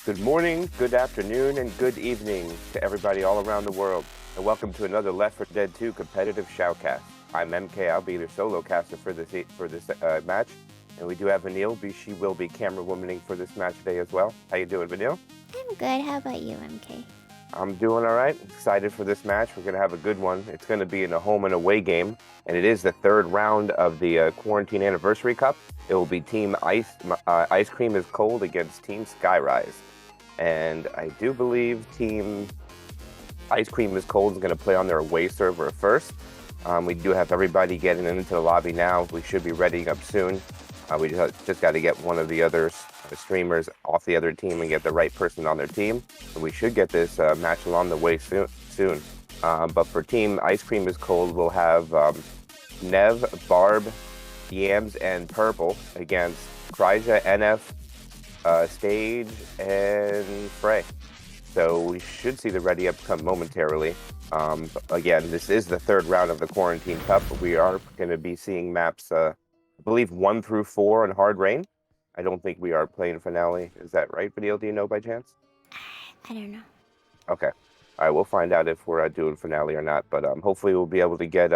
Good morning, good afternoon, and good evening to everybody all around the world, and welcome to another Left 4 Dead 2 competitive shoutcast. I'm MK. I'll be your solo caster for this match, and we do have Vanille. She will be camera womaning for this match today as well. How you doing, Vanille? I'm good. How about you, MK? I'm doing all right. Excited for this match. We're gonna have a good one. It's gonna be in a home and away game, and it is the third round of the Quarantine Anniversary Cup. It will be Team Ice Cream is Cold against Team Skyrise. And I do believe Team Ice Cream is Cold is going to play on their away server first. We do have everybody getting into the lobby now. We should be ready up soon. We just got to get one of the other streamers off the other team and get the right person on their team. And we should get this match along the way soon. But for Team Ice Cream is Cold, we'll have Nev, Barb, Yams, and Purple against Kryja, NF, Stage, and Frey. So we should see the ready up come momentarily. Again, this is the third round of the Quarantine Cup. We are going to be seeing maps, I believe 1 through 4 on Hard Rain. I don't think we are playing Finale. Is that right, Vanille? Do you know by chance? I don't know. Okay. All right, we'll find out if we're doing Finale or not. But hopefully we'll be able to get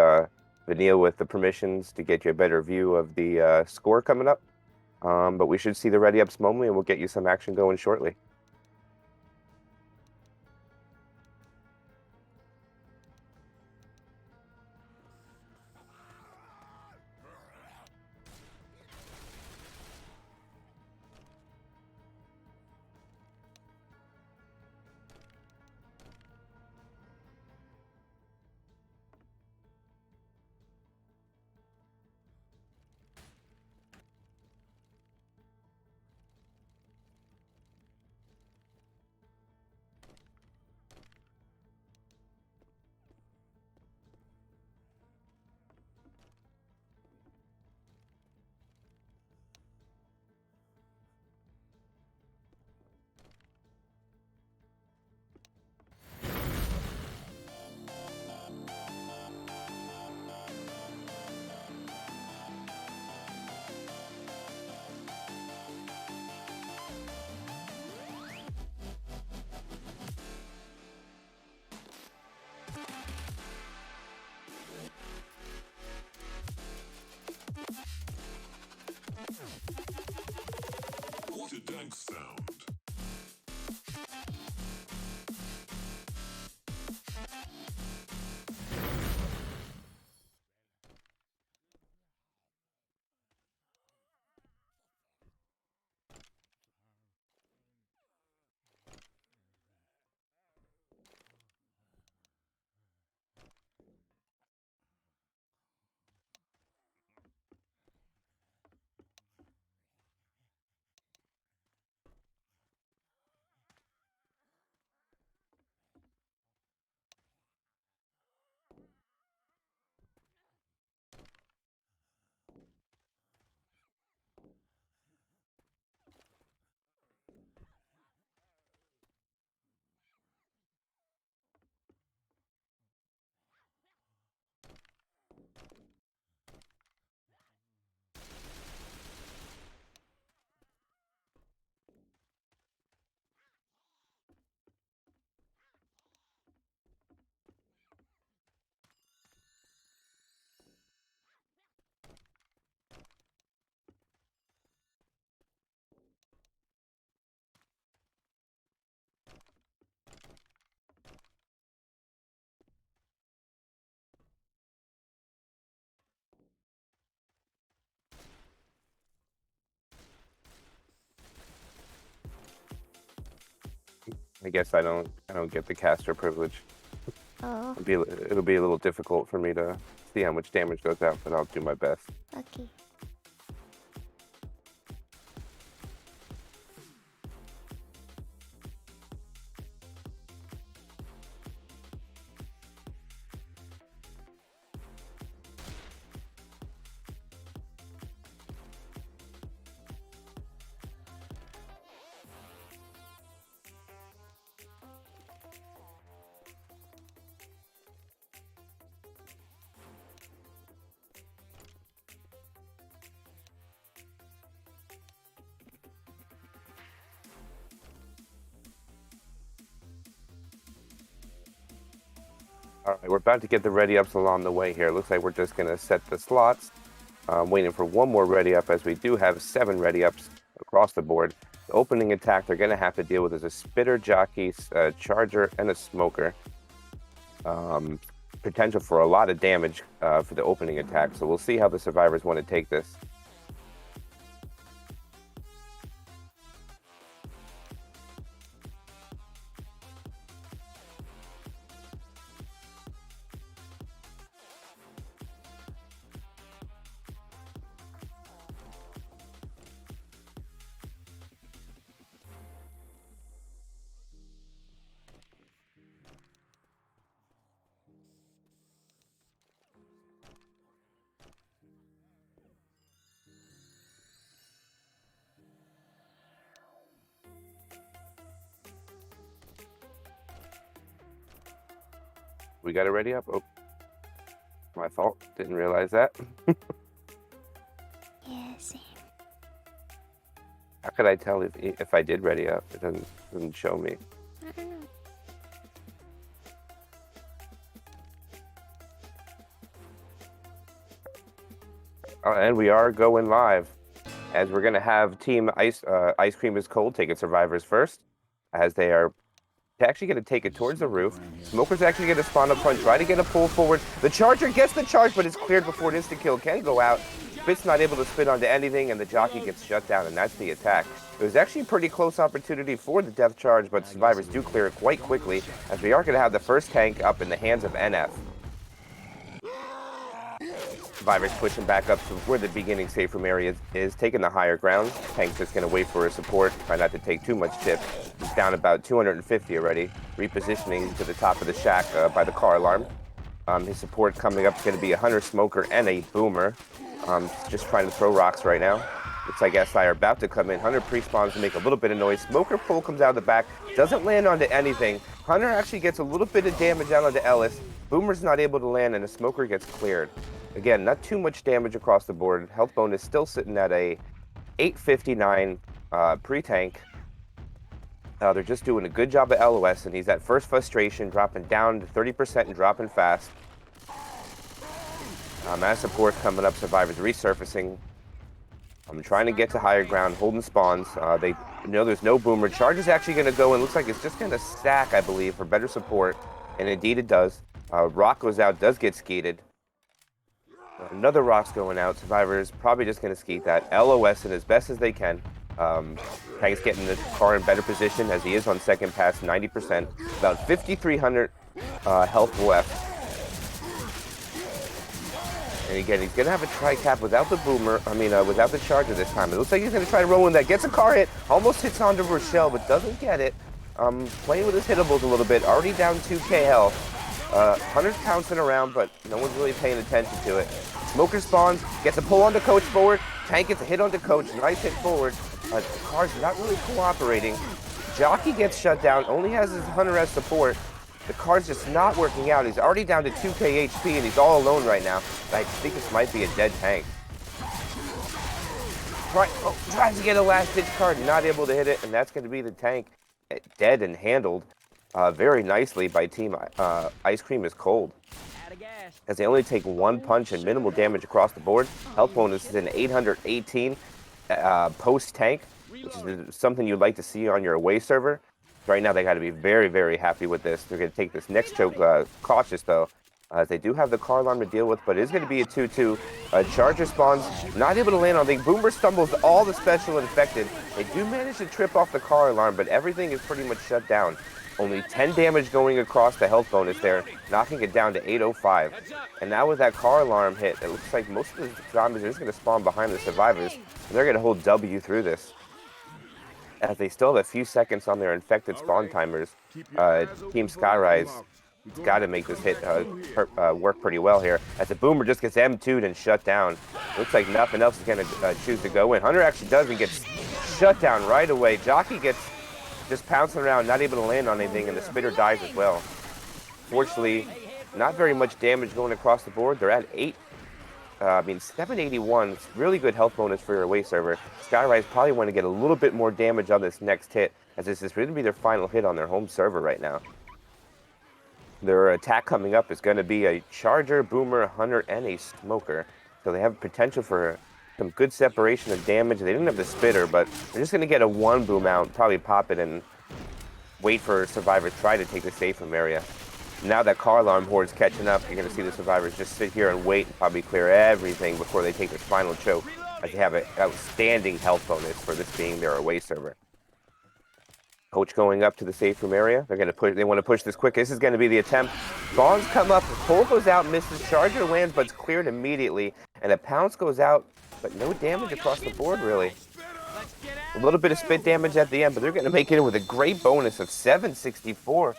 Vanille with the permissions to get you a better view of the score coming up. But we should see the ready ups momentarily, and we'll get you some action going shortly. What a dank sound. I guess I don't get the caster privilege. Oh, It'll be a little difficult for me to see how much damage goes out, but I'll do my best. okay. All right, we're about to get the ready ups along the way here. Looks like we're just going to set the slots. Waiting for one more ready up, as we do have 7 ready ups across the board. The opening attack they're going to have to deal with is a spitter, jockey, charger, and a smoker. Potential for a lot of damage for the opening attack, so we'll see how the survivors want to take this. We got it ready up. Oh, my fault. Didn't realize that. Yeah, same. How could I tell if I did ready up? It doesn't show me. I don't know. And we are going live, as we're gonna have Team Ice Cream is Cold taking survivors first, as they are actually going to take it towards the roof. Smoker's actually going to spawn up front, try to get a pull forward. The Charger gets the charge, but it's cleared before an instant kill can go out. Spit's not able to spit onto anything, and the jockey gets shut down, and that's the attack. It was actually a pretty close opportunity for the death charge, but survivors do clear it quite quickly, as we are going to have the first tank up in the hands of NF. Survivors pushing back up to where the beginning safe room area is, taking the higher ground. Tank's just going to wait for his support, try not to take too much chip. He's down about 250 already, repositioning to the top of the shack by the car alarm. His support coming up is going to be a Hunter, Smoker, and a Boomer. Just trying to throw rocks right now. Looks like SI are about to come in. Hunter pre-spawns to make a little bit of noise. Smoker pull comes out of the back, doesn't land onto anything. Hunter actually gets a little bit of damage out onto Ellis. Boomer's not able to land, and the Smoker gets cleared. Again, not too much damage across the board. Health bonus still sitting at a 859 pre-tank. They're just doing a good job at LOS, and he's at first frustration, dropping down to 30% and dropping fast. As support coming up, survivors resurfacing. I'm trying to get to higher ground, holding spawns. They know there's no Boomer. Charge is actually going to go, and looks like it's just going to stack, I believe, for better support. And indeed it does. Rock goes out, does get skeeted. Another rock's going out. Survivors probably just going to skeet that. LOS in as best as they can. Tank's getting the car in better position, as he is on second pass, 90%. About 5,300 health left. And again, he's going to have a tri-cap without the Boomer, without the Charger this time. It looks like he's going to try to roll in that. Gets a car hit, almost hits onto Rochelle, but doesn't get it. Playing with his hittables a little bit, already down 2k health. Hunter's pouncing around, but no one's really paying attention to it. Smoker spawns, gets a pull onto Coach forward. Tank gets a hit onto Coach, nice hit forward. The car's not really cooperating. Jockey gets shut down, only has his Hunter as support. The car's just not working out. He's already down to 2k HP, and he's all alone right now. I think this might be a dead tank. Tries to get a last-ditch card, not able to hit it, and that's going to be the tank. Dead and handled very nicely by Team Ice Cream is Cold, as they only take 1 punch and minimal damage across the board. Health bonus is an 818 post-tank, which is something you'd like to see on your away server. Right now, they got to be very, very happy with this. They're going to take this next choke cautious, though, as they do have the car alarm to deal with, but it is going to be a 2-2. Charger spawns, not able to land on things. Boomer stumbles all the special infected. They do manage to trip off the car alarm, but everything is pretty much shut down. Only 10 damage going across the health bonus there, knocking it down to 805. And now with that car alarm hit, it looks like most of the zombies are just going to spawn behind the survivors, and they're going to hold W through this, as they still have a few seconds on their infected spawn timers. Team Skyrise has got to make this hit work pretty well here, as the Boomer just gets M2'd and shut down. Looks like nothing else is going to choose to go in. Hunter actually does and gets shut down right away. Jockey gets just pouncing around, not able to land on anything, and the Spitter dies as well. Fortunately, not very much damage going across the board. They're at 781. It's really good health bonus for your away server. Skyrise probably want to get a little bit more damage on this next hit, as this is going to be their final hit on their home server right now. Their attack coming up is going to be a Charger, Boomer, Hunter, and a Smoker. So they have potential for some good separation of damage. They didn't have the spitter, but they're just going to get a one boom out, probably pop it and wait for survivors try to take the safe room area. Now that car alarm horde's catching up, you're going to see the survivors just sit here and wait and probably clear everything before they take their final choke, as they have an outstanding health bonus for this being their away server. Coach going up to the safe room area. They're going to push. They want to push this quick. This is going to be the attempt. Spawns come up. Pole goes out, misses. Charger lands, but it's cleared immediately. And a pounce goes out, but no damage across the board, really. A little bit of spit damage at the end, but they're going to make it in with a great bonus of 764,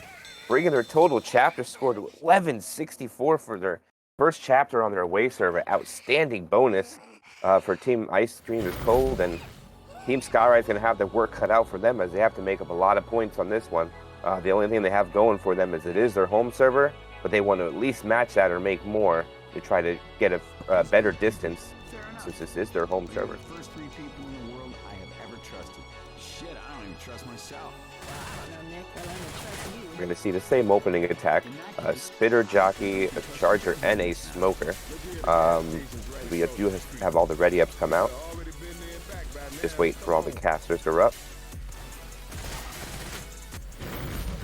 bringing their total chapter score to 1164 for their first chapter on their away server. Outstanding bonus for Team Ice Cream is Cold, and Team Skyrise is going to have their work cut out for them as they have to make up a lot of points on this one. The only thing they have going for them is it is their home server, but they want to at least match that or make more to try to get a better distance since this is their home server. First three people in the world I have ever trusted. Shit, I don't even trust myself. We're going to see the same opening attack. A Spitter, Jockey, a Charger, and a Smoker. We do have all the ready ups come out. Just wait for all the casters to up.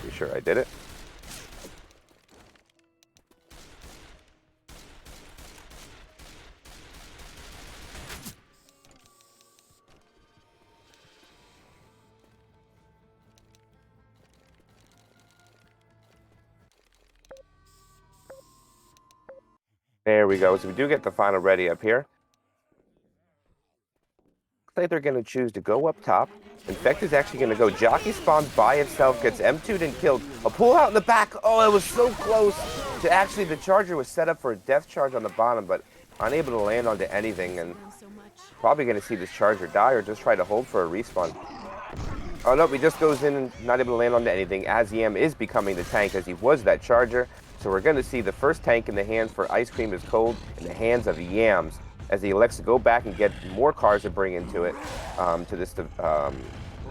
Be sure I did it. There we go. So we do get the final ready up here. Looks like they're going to choose to go up top. Infect is actually going to go. Jockey spawns by itself, gets M2'd and killed. A pull out in the back. Oh, it was so close to actually the Charger was set up for a death charge on the bottom, but unable to land onto anything. And probably going to see this Charger die or just try to hold for a respawn. Oh, no, he just goes in and not able to land onto anything, as Yam is becoming the tank as he was that Charger. So we're going to see the first tank in the hands for Ice Cream is Cold in the hands of Yams as he elects to go back and get more cars to bring into it to this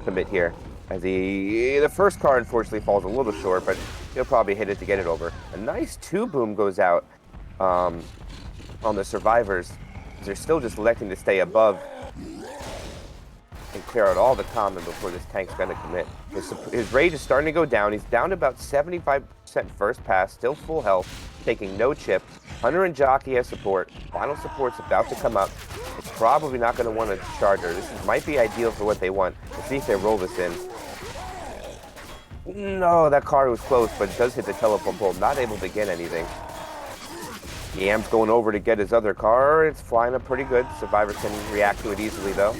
commit here. As the first car unfortunately falls a little short, but he'll probably hit it to get it over. A nice two boom goes out on the survivors. They're still just electing to stay above and clear out all the common before this tank's going to commit. His rage is starting to go down. He's down to about 75% first pass, still full health, taking no chip. Hunter and Jockey has support. Final support's about to come up. It's probably not going to want a Charger. Might be ideal for what they want. Let's see if they roll this in. No, that car was close, but it does hit the teleport pole. Not able to get anything. Yam's going over to get his other car. It's flying up pretty good. Survivors can react to it easily, though.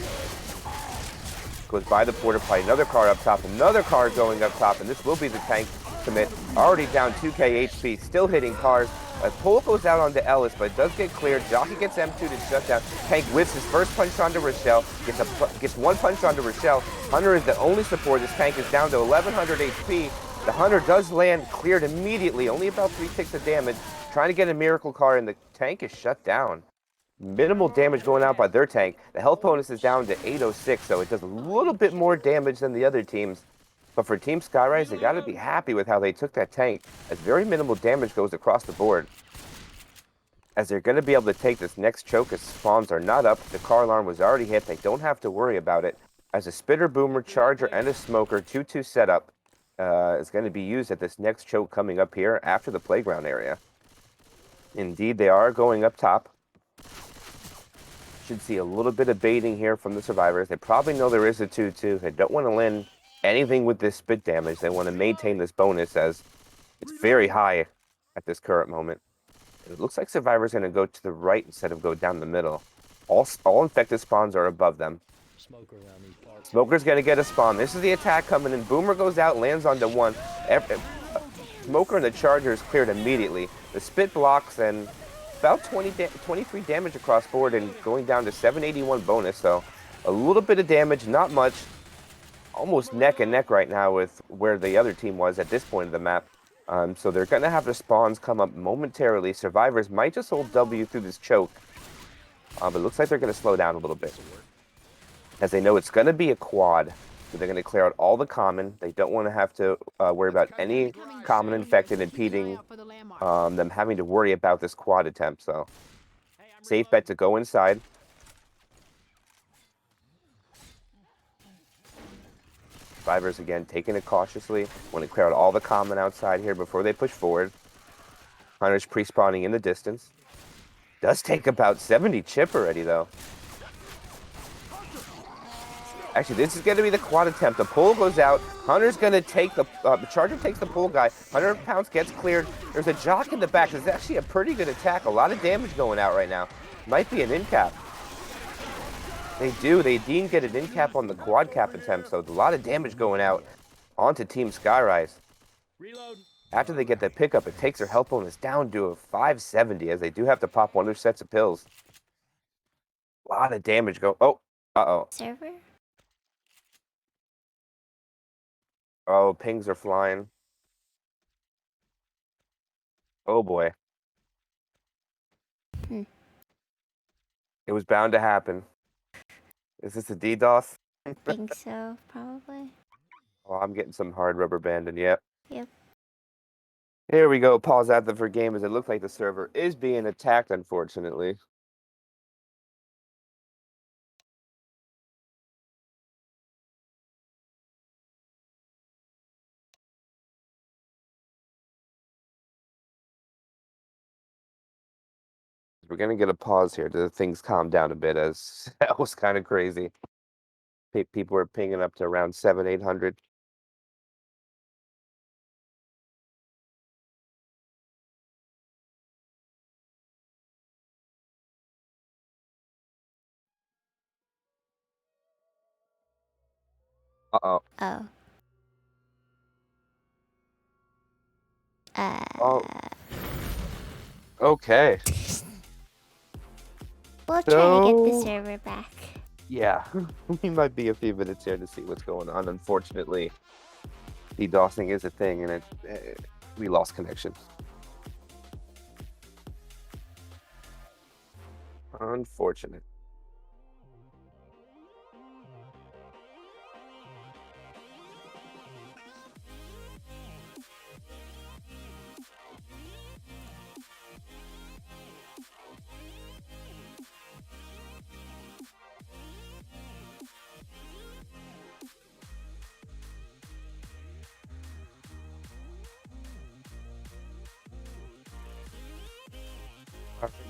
Goes by the porta potty. Another car up top. Another car going up top, and this will be the tank commit. Already down 2k HP. Still hitting cars. Pull goes out onto Ellis, but it does get cleared. Jockey gets M2'd and shut down. Tank whips his first punch onto Rochelle. Gets one punch onto Rochelle. Hunter is the only support. This tank is down to 1100 HP. The Hunter does land, cleared immediately. Only about 3 ticks of damage. Trying to get a miracle car, and the tank is shut down. Minimal damage going out by their tank. The health bonus is down to 806, so it does a little bit more damage than the other teams. But for Team Skyrise, they got to be happy with how they took that tank, as very minimal damage goes across the board. As they're going to be able to take this next choke as spawns are not up. The car alarm was already hit. They don't have to worry about it. As a Spitter, Boomer, Charger, and a Smoker 2-2 setup is going to be used at this next choke coming up here after the playground area. Indeed, they are going up top. Should see a little bit of baiting here from the survivors. They probably know there is a 2-2. They don't want to land anything with this spit damage. They want to maintain this bonus as it's very high at this current moment. It looks like survivors going to go to the right instead of go down the middle. All infected spawns are above them. Smoker's going to get a spawn. This is the attack coming in. Boomer goes out, lands onto one. Smoker and the Charger is cleared immediately. The spit blocks and about 23 damage across board and going down to 781 bonus. So a little bit of damage, not much. Almost neck and neck right now with where the other team was at this point of the map. So they're going to have the spawns come up momentarily. Survivors might just hold W through this choke. But it looks like they're going to slow down a little bit, as they know it's going to be a quad. So they're going to clear out all the common. They don't want to have to worry about any common infected impeding them having to worry about this quad attempt. So safe bet to go inside. Survivors again taking it cautiously. Want to clear out all the common outside here before they push forward. Hunter's pre-spawning in the distance. Does take about 70 chip already though. Actually, this is going to be the quad attempt. The pull goes out. Hunter's going to take the Charger takes the pull guy. 100 pounds gets cleared. There's a jock in the back. This is actually a pretty good attack. A lot of damage going out right now. Might be an in cap. They do. They didn't get an in cap on the quad cap attempt, so a lot of damage going out onto Team Skyrise. Reload. After they get the pickup, it takes their health bonus down to a 570, as they do have to pop one of their sets of pills. A lot of damage go. Oh, uh-oh. Server? Oh, pings are flying. Oh boy. It was bound to happen. Is this a DDoS? Think so, probably. Oh, I'm getting some hard rubber banding. Yep. Yep. Here we go. Pause at the for game as it looks like the server is being attacked, unfortunately. We're going to get a pause here to things calm down a bit, as that was kind of crazy. People are pinging up to around 800. Uh-oh. Oh. Oh. Okay. We'll try to get the So- server back. Yeah, we might be a few minutes here to see what's going on. Unfortunately, DDoSing is a thing, and we lost connection. Unfortunate.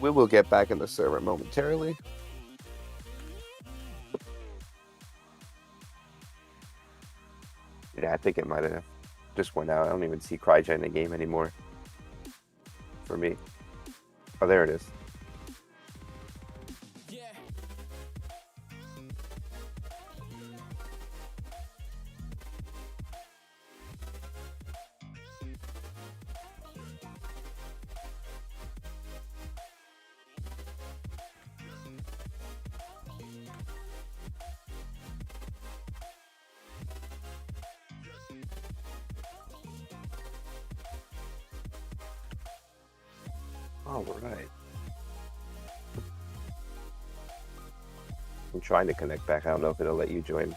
We will get back in the server momentarily. Yeah, I think it might have just went out. I don't even see Crygen in the game anymore. For me. Oh, there it is. All right. I'm trying to connect back. I don't know if it'll let you join.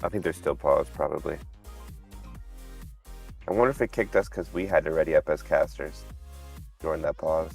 I think they're still paused, probably. I wonder if it kicked us because we had to ready up as casters during that pause.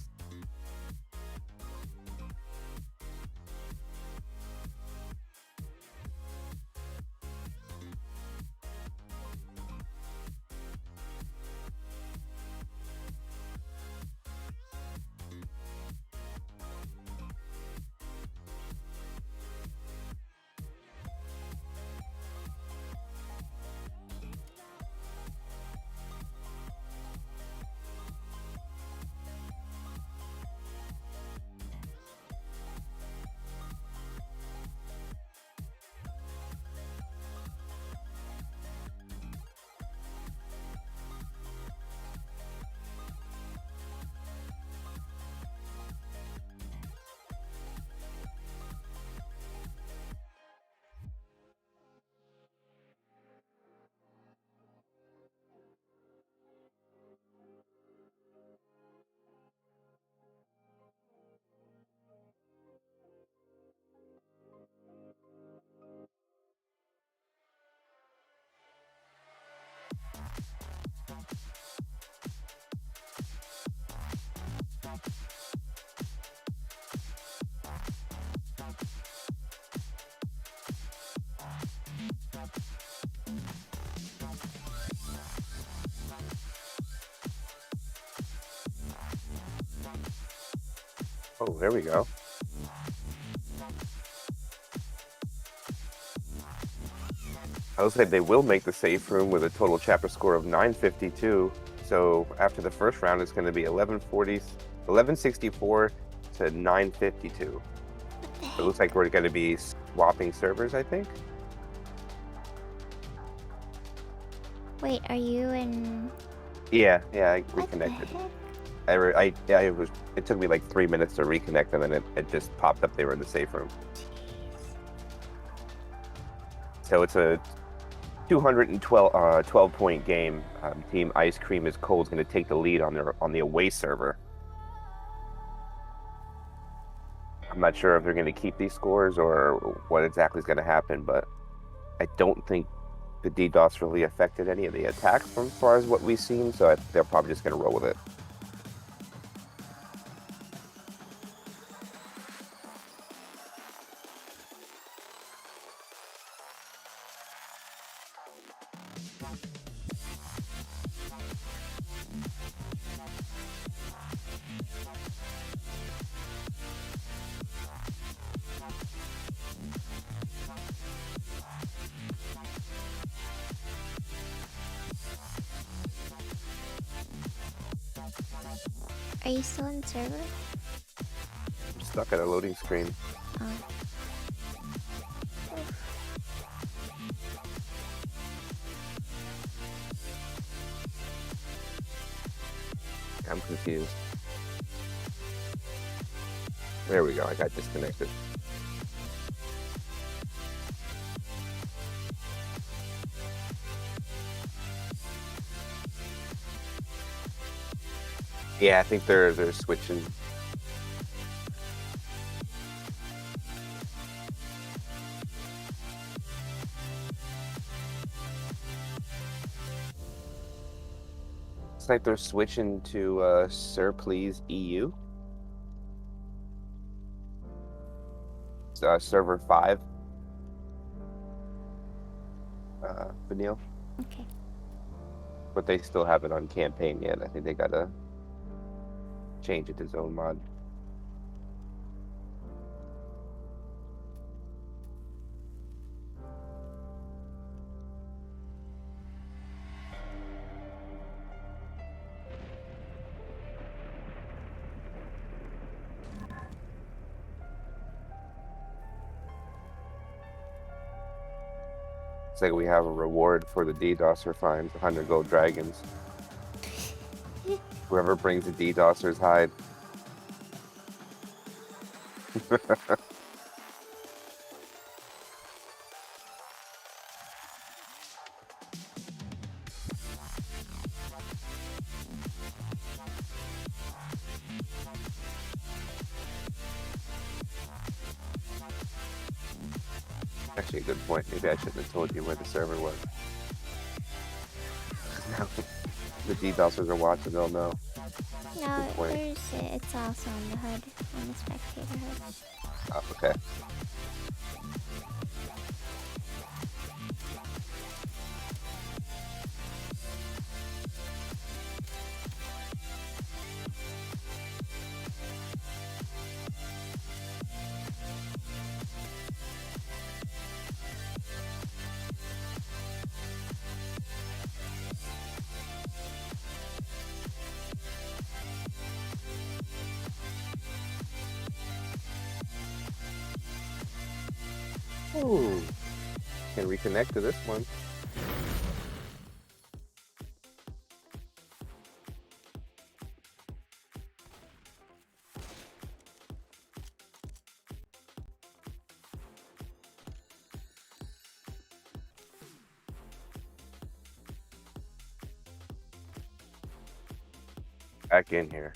Oh, there we go. I would say they will make the safe room with a total chapter score of 952. So after the first round, it's going to be 1164 to 952. It looks like we're going to be swapping servers, I think. Wait, are you in? Yeah, I What the reconnected. heck? It took me like 3 minutes to reconnect, and then it just popped up they were in the safe room. So it's a 12 point game. Team Ice Cream is Cold is going to take the lead on the away server. I'm not sure if they're going to keep these scores or what exactly is going to happen, but I don't think the DDoS really affected any of the attacks from as far as what we've seen, so they're probably just going to roll with it. Are you still in server? I'm stuck at a loading screen. Oh. I'm confused. There we go. I got disconnected. Yeah, I think they're switching. It's like they're switching to Sir Please EU. Server 5. Vanille. Okay. But they still have it on campaign yet. I think they gotta change it to zone mod. It's like we have a reward for the DDoSer finds 100 gold dragons. Whoever brings the DDoSer's hide. Actually, a good point. Maybe I shouldn't have told you where the server was. Now the DDoSers are watching, they'll know. No, Good point. there's it. It's also on the hood, on the spectator hood. Oh, okay. Ooh. Can reconnect to this one. Back in here.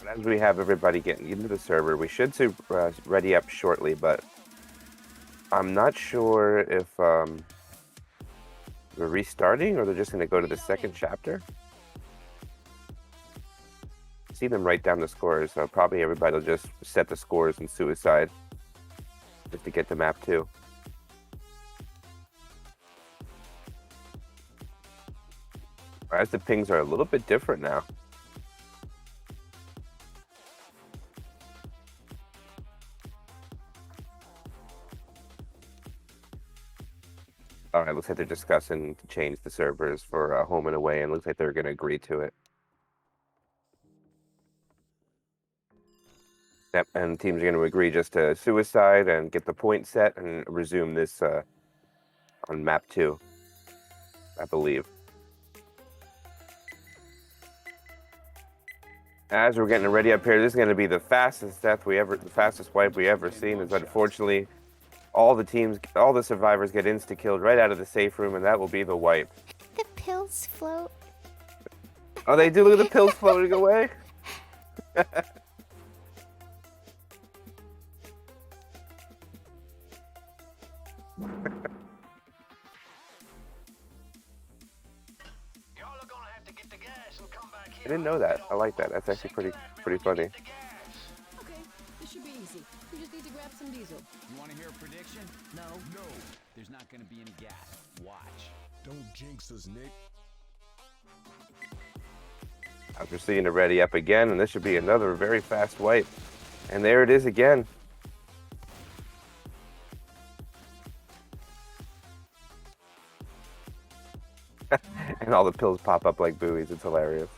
As we have everybody getting into the server, we should see ready up shortly, but I'm not sure if we're restarting or they're just going to go to the second chapter. See them write down the scores, so probably everybody will just set the scores in Suicide just to get to map 2. As the pings are a little bit different now. All right, looks like they're discussing to change the servers for home and away, and looks like they're going to agree to it. Yep, and teams are going to agree just to Suicide and get the point set and resume this on map 2, I believe. As we're getting ready up here, this is going to be the fastest the fastest wipe we ever seen. Is unfortunately all the survivors get insta-killed right out of the safe room, and that will be the wipe. The pills float. Oh, they do. Look at the pills floating away. I didn't know that. I like that. That's actually pretty funny. Okay, this should be easy. We just need to grab some diesel. You want to hear a prediction? No. No. There's not going to be any gas. Watch. Don't jinx us, Nick. After seeing it ready up again, and this should be another very fast wipe. And there it is again. And all the pills pop up like buoys. It's hilarious.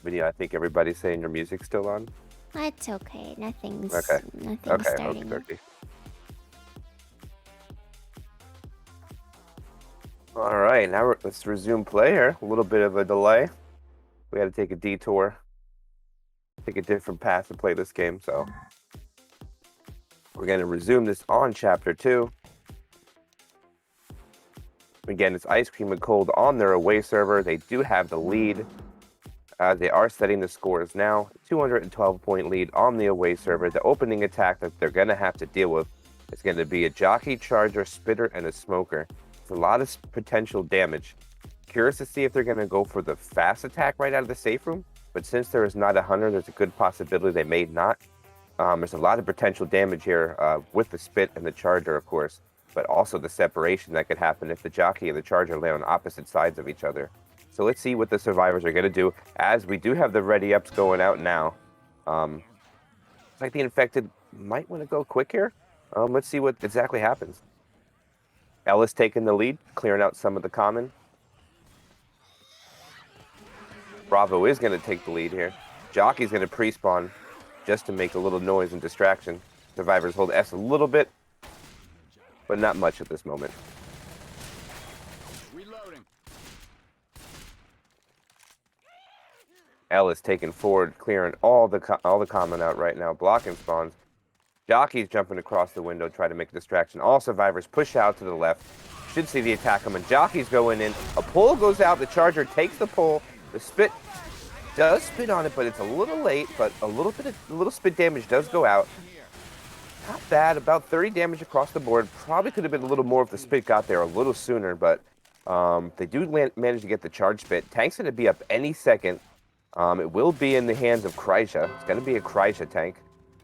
But yeah, I think everybody's saying your music's still on. It's okay. Nothing's Okay. starting. Okay. All right, now let's resume play here. A little bit of a delay. We had to take a detour, take a different path to play this game. So we're going to resume this on Chapter 2. Again, it's Ice Cream and Cold on their away server. They do have the lead. They are setting the scores now. 212-point lead on the away server. The opening attack that they're going to have to deal with is going to be a Jockey, Charger, Spitter, and a Smoker. It's a lot of potential damage. Curious to see if they're going to go for the fast attack right out of the safe room. But since there is not a hunter, there's a good possibility they may not. There's a lot of potential damage here with the Spit and the Charger, of course. But also the separation that could happen if the Jockey and the Charger lay on opposite sides of each other. So let's see what the survivors are going to do, as we do have the ready ups going out now. It's like the infected might want to go quick here. Let's see what exactly happens. Ellis taking the lead, clearing out some of the common. Bravo is going to take the lead here. Jockey's going to pre-spawn just to make a little noise and distraction. Survivors hold S a little bit, but not much at this moment. Reloading. Ellis taking forward, clearing all the common out right now, blocking spawns. Jockey's jumping across the window, trying to make a distraction. All survivors push out to the left. Should see the attack coming. Jockey's going in. A pull goes out. The Charger takes the pull. The Spit does spit on it, but it's a little late. But a little spit damage does go out. Not bad. About 30 damage across the board. Probably could have been a little more if the Spit got there a little sooner, but they do manage to get the charge Spit. Tank's going to be up any second. It will be in the hands of Kryja. It's going to be a Kryja tank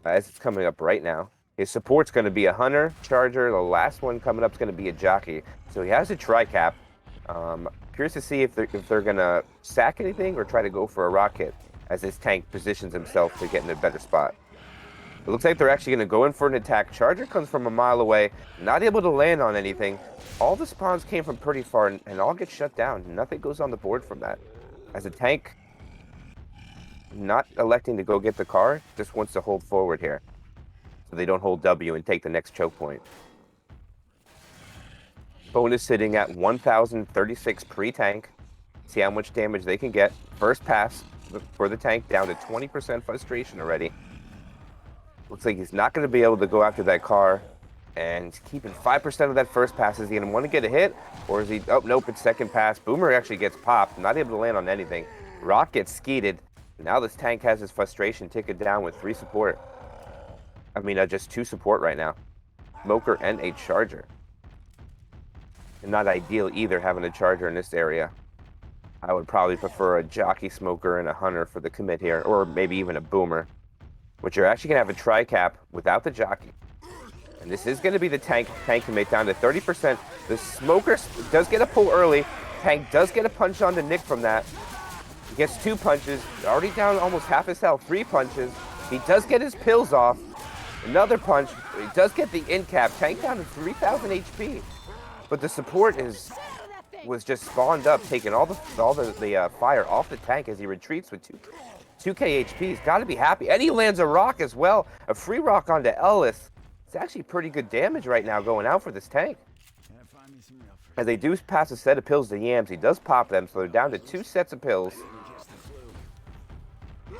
as it's coming up right now. His support's going to be a Hunter, Charger. The last one coming up is going to be a Jockey. So he has a tri-cap. Curious to see if they're going to sack anything or try to go for a rocket as this tank positions himself to get in a better spot. It looks like they're actually going to go in for an attack. Charger comes from a mile away, not able to land on anything. All the spawns came from pretty far and all get shut down. Nothing goes on the board from that. As a tank, not electing to go get the car, just wants to hold forward here so they don't hold W and take the next choke point. Bonus sitting at 1,036 pre-tank. See how much damage they can get. First pass for the tank down to 20% frustration already. Looks like he's not going to be able to go after that car. And he's keeping 5% of that first pass. Is he going to want to get a hit? Or is he... Oh, nope, it's second pass. Boomer actually gets popped. Not able to land on anything. Rock gets skeeted. Now this tank has his frustration ticket down with 3 support. I mean, just 2 support right now. Smoker and a charger. And not ideal either having a charger in this area. I would probably prefer a jockey, smoker, and a hunter for the commit here. Or maybe even a boomer. Which you're actually going to have a tri-cap without the jockey. And this is going to be the tank commit down to 30%. The smoker does get a pull early. Tank does get a punch on the Nick from that. He gets 2 punches. Already down almost half his health. 3 punches. He does get his pills off. Another punch. He does get the in cap. Tank down to 3,000 HP. But the support was just spawned up, taking all the fire off the tank as he retreats with 2k HP. He's got to be happy. And he lands a rock as well. A free rock onto Ellis. It's actually pretty good damage right now going out for this tank. As they do pass a set of pills to Yams, he does pop them, so they're down to 2 sets of pills.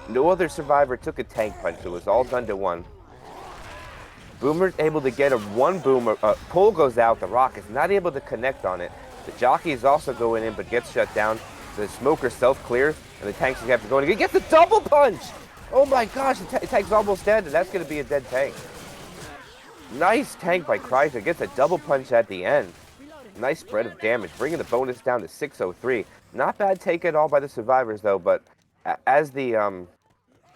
No other survivor took a tank punch. It was all done to 1. Boomer's able to get a 1 boomer. Pull goes out. The rock is not able to connect on it. The jockey is also going in, but gets shut down. The smoker self-clears, and the tank's have to go in again. Gets the double punch! Oh my gosh, the tank's almost dead, and that's going to be a dead tank. Nice tank by Chrysler. Gets a double punch at the end. Nice spread of damage, bringing the bonus down to 603. Not bad take at all by the survivors, though, but as the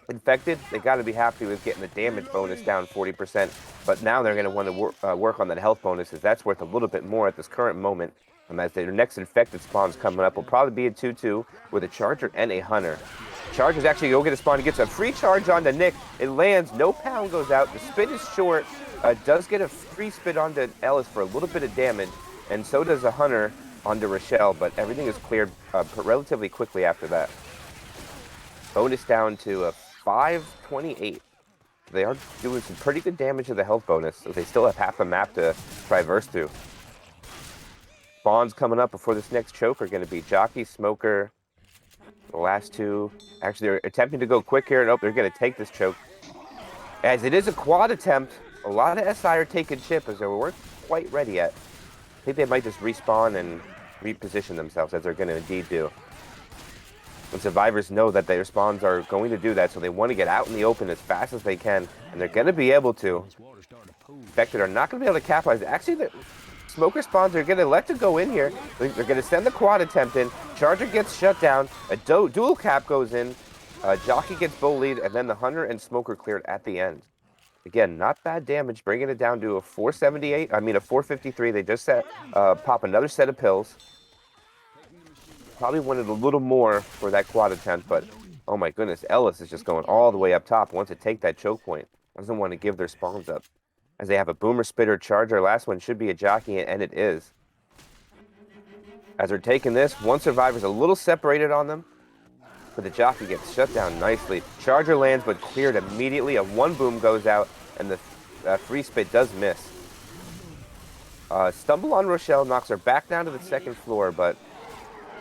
infected, they got to be happy with getting the damage bonus down 40%. But now they're going to want to work on that health bonus, as that's worth a little bit more at this current moment. As their next infected spawns coming up will probably be a 2-2 with a charger and a hunter. Charger's actually go get a spawn. He gets a free charge onto Nick. It lands. No pound goes out. The spin is short. Does get a free spin onto Ellis for a little bit of damage. And so does a hunter onto Rochelle. But everything is cleared relatively quickly after that. Bonus down to a 528. They are doing some pretty good damage to the health bonus. So they still have half a map to traverse through. Spawns coming up before this next choke are going to be Jockey, Smoker. The last 2. Actually, they're attempting to go quick here. Nope, they're going to take this choke. As it is a quad attempt, a lot of SI are taking chip as they weren't quite ready yet. I think they might just respawn and reposition themselves, as they're going to indeed do. And survivors know that their spawns are going to do that, so they want to get out in the open as fast as they can. And they're going to be able to. Infected are not going to be able to capitalize. Actually, the smoker spawns are going to elect to go in here. They're going to send the quad attempt in. Charger gets shut down. A dual cap goes in. Jockey gets bullied. And then the hunter and smoker cleared at the end. Again, not bad damage, bringing it down to a 478. I mean, a 453. They just pop another set of pills. Probably wanted a little more for that quad attempt, but oh my goodness, Ellis is just going all the way up top. Wants to take that choke point. Doesn't want to give their spawns up. As they have a boomer, spitter, charger. Last one should be a jockey, and it is. As they're taking this, one survivor's a little separated on them, but the jockey gets shut down nicely. Charger lands, but cleared immediately. A 1 boom goes out, and the free spit does miss. Stumble on Rochelle knocks her back down to the 2nd floor, but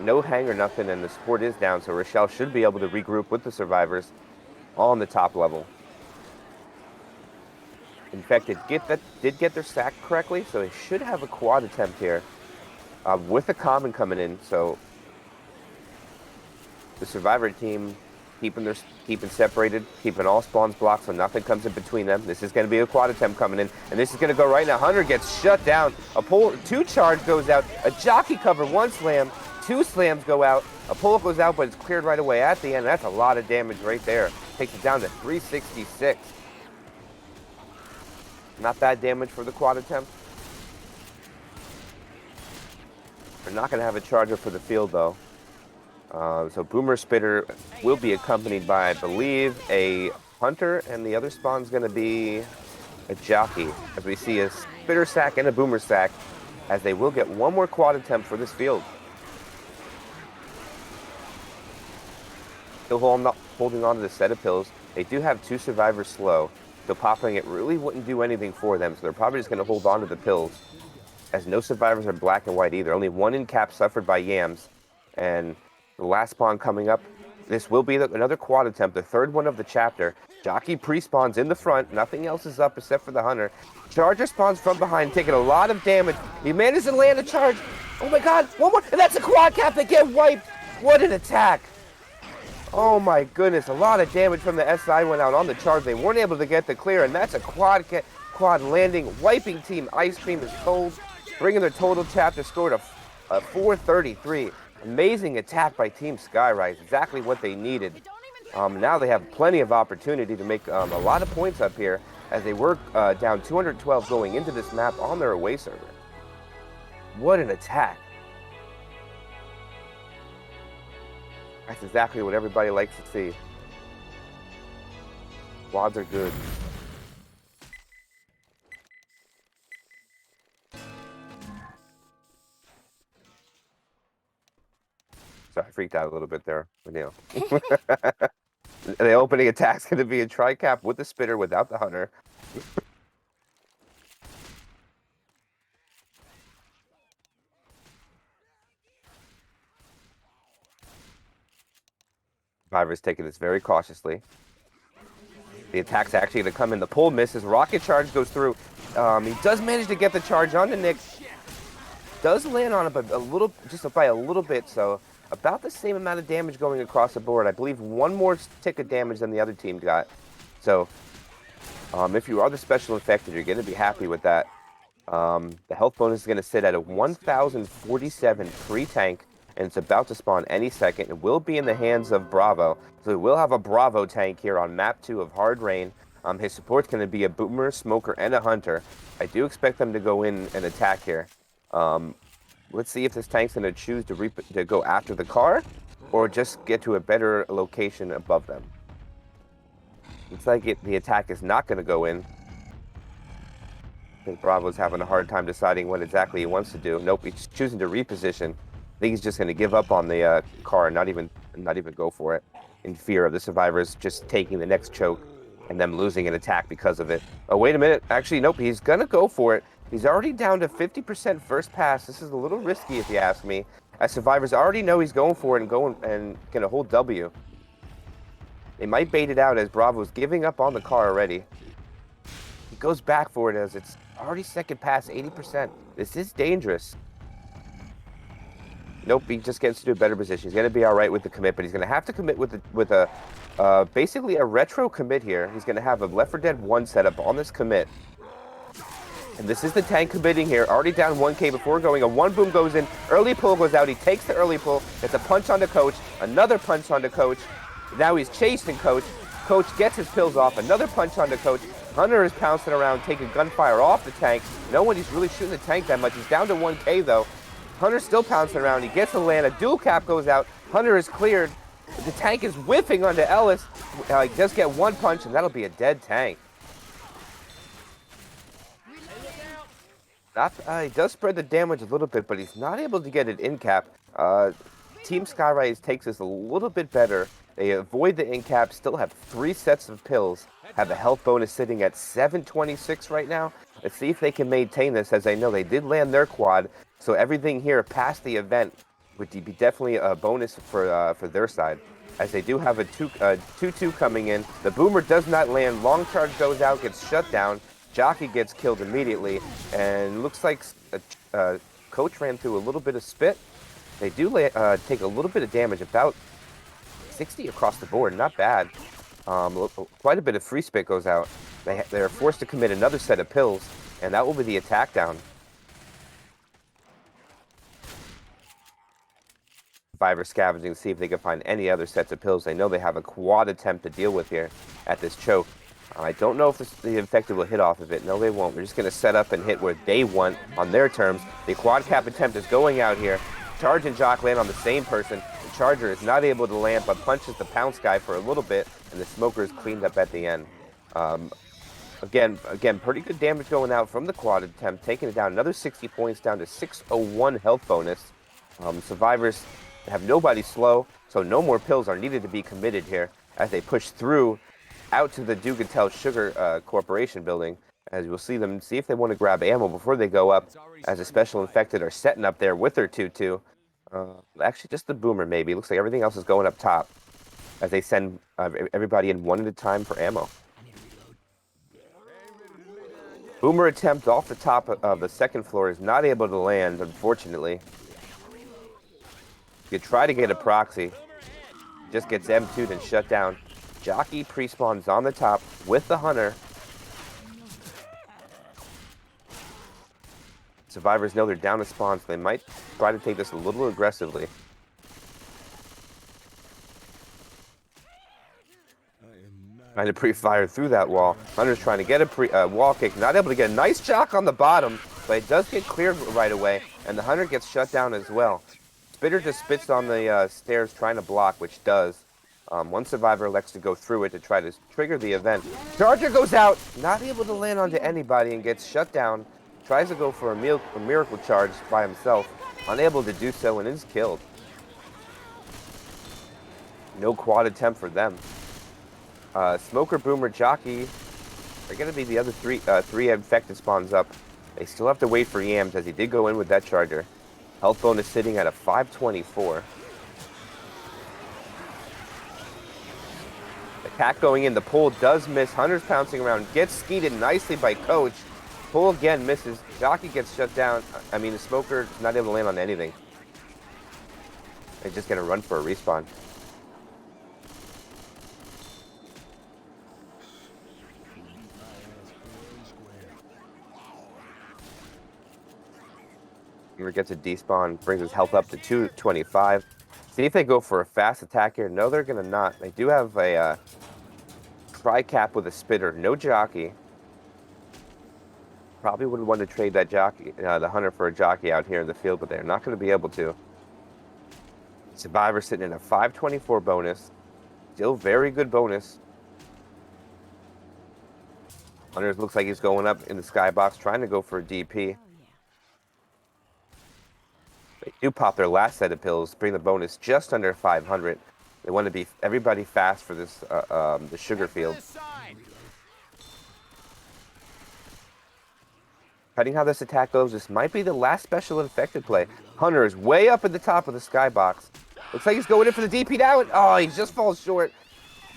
no hang or nothing, and the support is down, so Rochelle should be able to regroup with the survivors on the top level. Infected did get their sack correctly, so they should have a quad attempt here with a common coming in. So the survivor team keeping separated, keeping all spawns blocked so nothing comes in between them. This is going to be a quad attempt coming in, and this is going to go right now. Hunter gets shut down. A pull, 2 charge goes out. A jockey cover, 1 slam. 2 slams go out. A pull-up goes out, but it's cleared right away at the end. That's a lot of damage right there. Takes it down to 366. Not bad damage for the quad attempt. They're not going to have a charger for the field, though. So Boomer Spitter will be accompanied by, I believe, a hunter, and the other spawn's going to be a jockey, as we see a Spitter sack and a Boomer sack, as they will get 1 more quad attempt for this field. Still holding on to the set of pills. They do have 2 survivors slow, so popping it really wouldn't do anything for them, so they're probably just going to hold on to the pills, as no survivors are black and white either. Only 1 in cap suffered by Yams, and the last spawn coming up This will be another quad attempt, the third one of the chapter. Jockey pre-spawns in the front. Nothing else is up except for the hunter. Charger spawns from behind, taking a lot of damage. He manages to land a charge. Oh my god, one more, and that's a quad cap that get wiped. What an attack. Oh my goodness, a lot of damage from the SI went out on the charge. They weren't able to get the clear, and that's a quad landing. Wiping Team Ice Cream is cold, bringing their total chapter score to 433. Amazing attack by Team Skyrise, exactly what they needed. Now they have plenty of opportunity to make a lot of points up here, as they were down 212 going into this map on their away server. What an attack. That's exactly what everybody likes to see. Quads are good. Sorry, I freaked out a little bit there, but you know. The opening attack's going to be a tri-cap with the spitter without the hunter. Survivor's taking this very cautiously. The attack's actually going to come in. The pull misses. Rocket charge goes through. He does manage to get the charge onto Nick. Does land on it, but just by a little bit. So about the same amount of damage going across the board. I believe one more tick of damage than the other team got. So if you are the special infected, you're going to be happy with that. The health bonus is going to sit at a 1,047 pre-tank, and it's about to spawn any second. It will be in the hands of Bravo. So we will have a Bravo tank here on map 2 of Hard Rain. His support's going to be a Boomer, Smoker, and a Hunter. I do expect them to go in and attack here. Let's see if this tank's going to choose to go after the car, or just get to a better location above them. Looks like the attack is not going to go in. I think Bravo's having a hard time deciding what exactly he wants to do. Nope, he's choosing to reposition. I think he's just going to give up on the car and not even go for it, in fear of the survivors just taking the next choke and them losing an attack because of it. Oh, wait a minute. Actually, nope, he's going to go for it. He's already down to 50% first pass. This is a little risky if you ask me, as survivors already know he's going for it and going hold W. They might bait it out, as Bravo's giving up on the car already. He goes back for it as it's already second pass, 80%. This is dangerous. Nope, he just gets to a better position. He's going to be all right with the commit, but he's going to have to commit with basically a retro commit here. He's going to have a Left 4 Dead 1 setup on this commit. And this is the tank committing here, already down 1k before going. A one boom goes in, early pull goes out. He takes the early pull. It's a punch onto Coach, another punch onto Coach. Now he's chasing Coach. Coach gets his pills off, another punch onto Coach. Hunter is pouncing around, taking gunfire off the tank. No one is really shooting the tank that much. He's down to 1k though. Hunter's still pouncing around. He gets a land. A dual cap goes out. Hunter is cleared. The tank is whiffing onto Ellis. He does get one punch, and that'll be a dead tank. He does spread the damage a little bit, but he's not able to get it in cap. Team Skyrise takes this a little bit better. They avoid the in cap, still have 3 sets of pills, have a health bonus sitting at 726 right now. Let's see if they can maintain this, as I know they did land their quad. So everything here past the event would be definitely a bonus for their side, as they do have a 2-2 coming in. The Boomer does not land. Long charge goes out, gets shut down. Jockey gets killed immediately, and looks like Coach ran through a little bit of spit. They do take a little bit of damage, about 60 across the board. Not bad. Quite a bit of free spit goes out. They're forced to commit another set of pills, and that will be the attack down. Survivor scavenging to see if they can find any other sets of pills. They know they have a quad attempt to deal with here at this choke. I don't know if the infected will hit off of it. No, they won't. They're just going to set up and hit where they want on their terms. The quad cap attempt is going out here. Charge and Jock land on the same person. The Charger is not able to land, but punches the Pounce guy for a little bit, and the Smoker is cleaned up at the end. Again, pretty good damage going out from the quad attempt, taking it down another 60 points, down to 601 health bonus. Survivors have nobody slow, so no more pills are needed to be committed here as they push through out to the Dugatel Sugar Corporation building, as we'll see them see if they want to grab ammo before they go up, as the special infected are setting up there with their 2-2. Actually, just the Boomer maybe. Looks like everything else is going up top. as they send everybody in one at a time for ammo. Boomer attempt off the top of the second floor is not able to land, unfortunately. You try to get a proxy. Just gets M2'd and shut down. Jockey pre-spawns on the top with the hunter. Survivors know they're down to spawn, so they might try to take this a little aggressively. Trying to pre-fire through that wall. Hunter's trying to get a wall kick. Not able to get a nice jock on the bottom, but it does get cleared right away, and the hunter gets shut down as well. Spitter just spits on the stairs trying to block, which does. One survivor elects to go through it to try to trigger the event. Charger goes out, not able to land onto anybody and gets shut down. Tries to go for a miracle charge by himself, unable to do so and is killed. No quad attempt for them. Smoker, Boomer, Jockey are going to be the other three infected spawns up. They still have to wait for Yams as he did go in with that charger. Health bonus sitting at a 524. Attack going in. The pull does miss. Hunter's pouncing around. Gets skeeted nicely by Coach. Pull again misses. Jockey gets shut down. I mean, the Smoker not able to land on anything. They're just going to run for a respawn. Boomer gets a despawn, brings his health up to 225. See if they go for a fast attack here. No, they're going to not. They do have a tri-cap with a spitter. No jockey. Probably would want to trade that jockey, the hunter, for a jockey out here in the field, but they're not going to be able to. Survivor sitting in a 524 bonus. Still very good bonus. Hunters looks like he's going up in the skybox, trying to go for a DP. They do pop their last set of pills, bring the bonus just under 500. They want to be everybody fast for this the sugar field. Depending how this attack goes, this might be the last special infected play. Hunter is way up at the top of the skybox. Looks like he's going in for the DP now. Oh, he just falls short.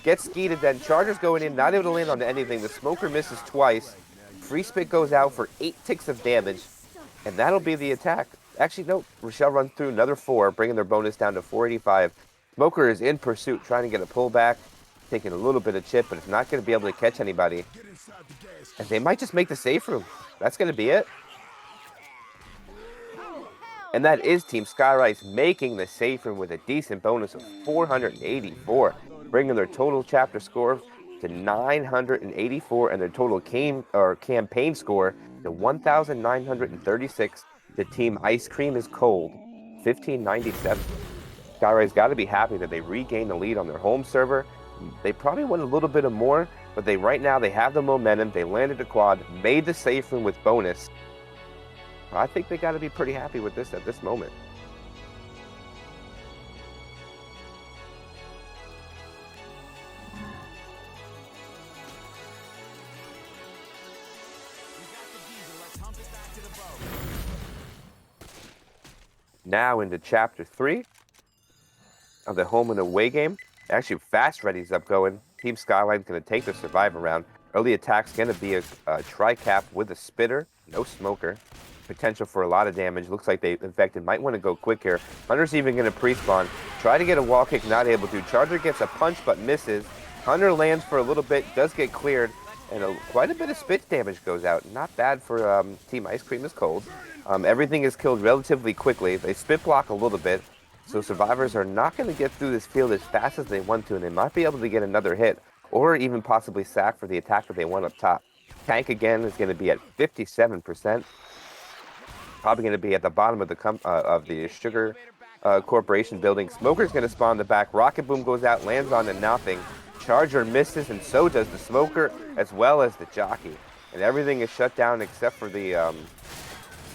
Gets skeeted then. Charger's going in, not able to land on anything. The Smoker misses twice. Free spit goes out for 8 ticks of damage. And that'll be the attack. Actually, no. Rochelle runs through another 4, bringing their bonus down to 485. Smoker is in pursuit, trying to get a pullback. Taking a little bit of chip, but it's not going to be able to catch anybody. And they might just make the safe room. That's going to be it. And that is Team Skyrise making the safe room with a decent bonus of 484, bringing their total chapter score to 984 and their total campaign score to 1,936. The Team Ice Cream is cold, 1597. Skyrise got to be happy that they regained the lead on their home server. They probably want a little bit of more, but right now they have the momentum. They landed a quad, made the safe room with bonus. I think they got to be pretty happy with this at this moment. Now into Chapter 3 of the home and away game. Actually, Fast Ready's up going. Team Skyline's going to take the Survivor round. Early attack's going to be a tri-cap with a spitter. No Smoker. Potential for a lot of damage. Looks like they infected might want to go quick here. Hunter's even going to pre-spawn. Try to get a wall kick, not able to. Charger gets a punch but misses. Hunter lands for a little bit, does get cleared, and quite a bit of spit damage goes out. Not bad for Team Ice Cream is cold. Everything is killed relatively quickly. They spit block a little bit, so survivors are not going to get through this field as fast as they want to, and they might be able to get another hit, or even possibly sack for the attack that they want up top. Tank again is going to be at 57%. Probably going to be at the bottom of the Sugar Corporation building. Smoker's going to spawn in the back. Rocket Boom goes out, lands on to nothing. Charger misses, and so does the Smoker, as well as the Jockey. And everything is shut down except for the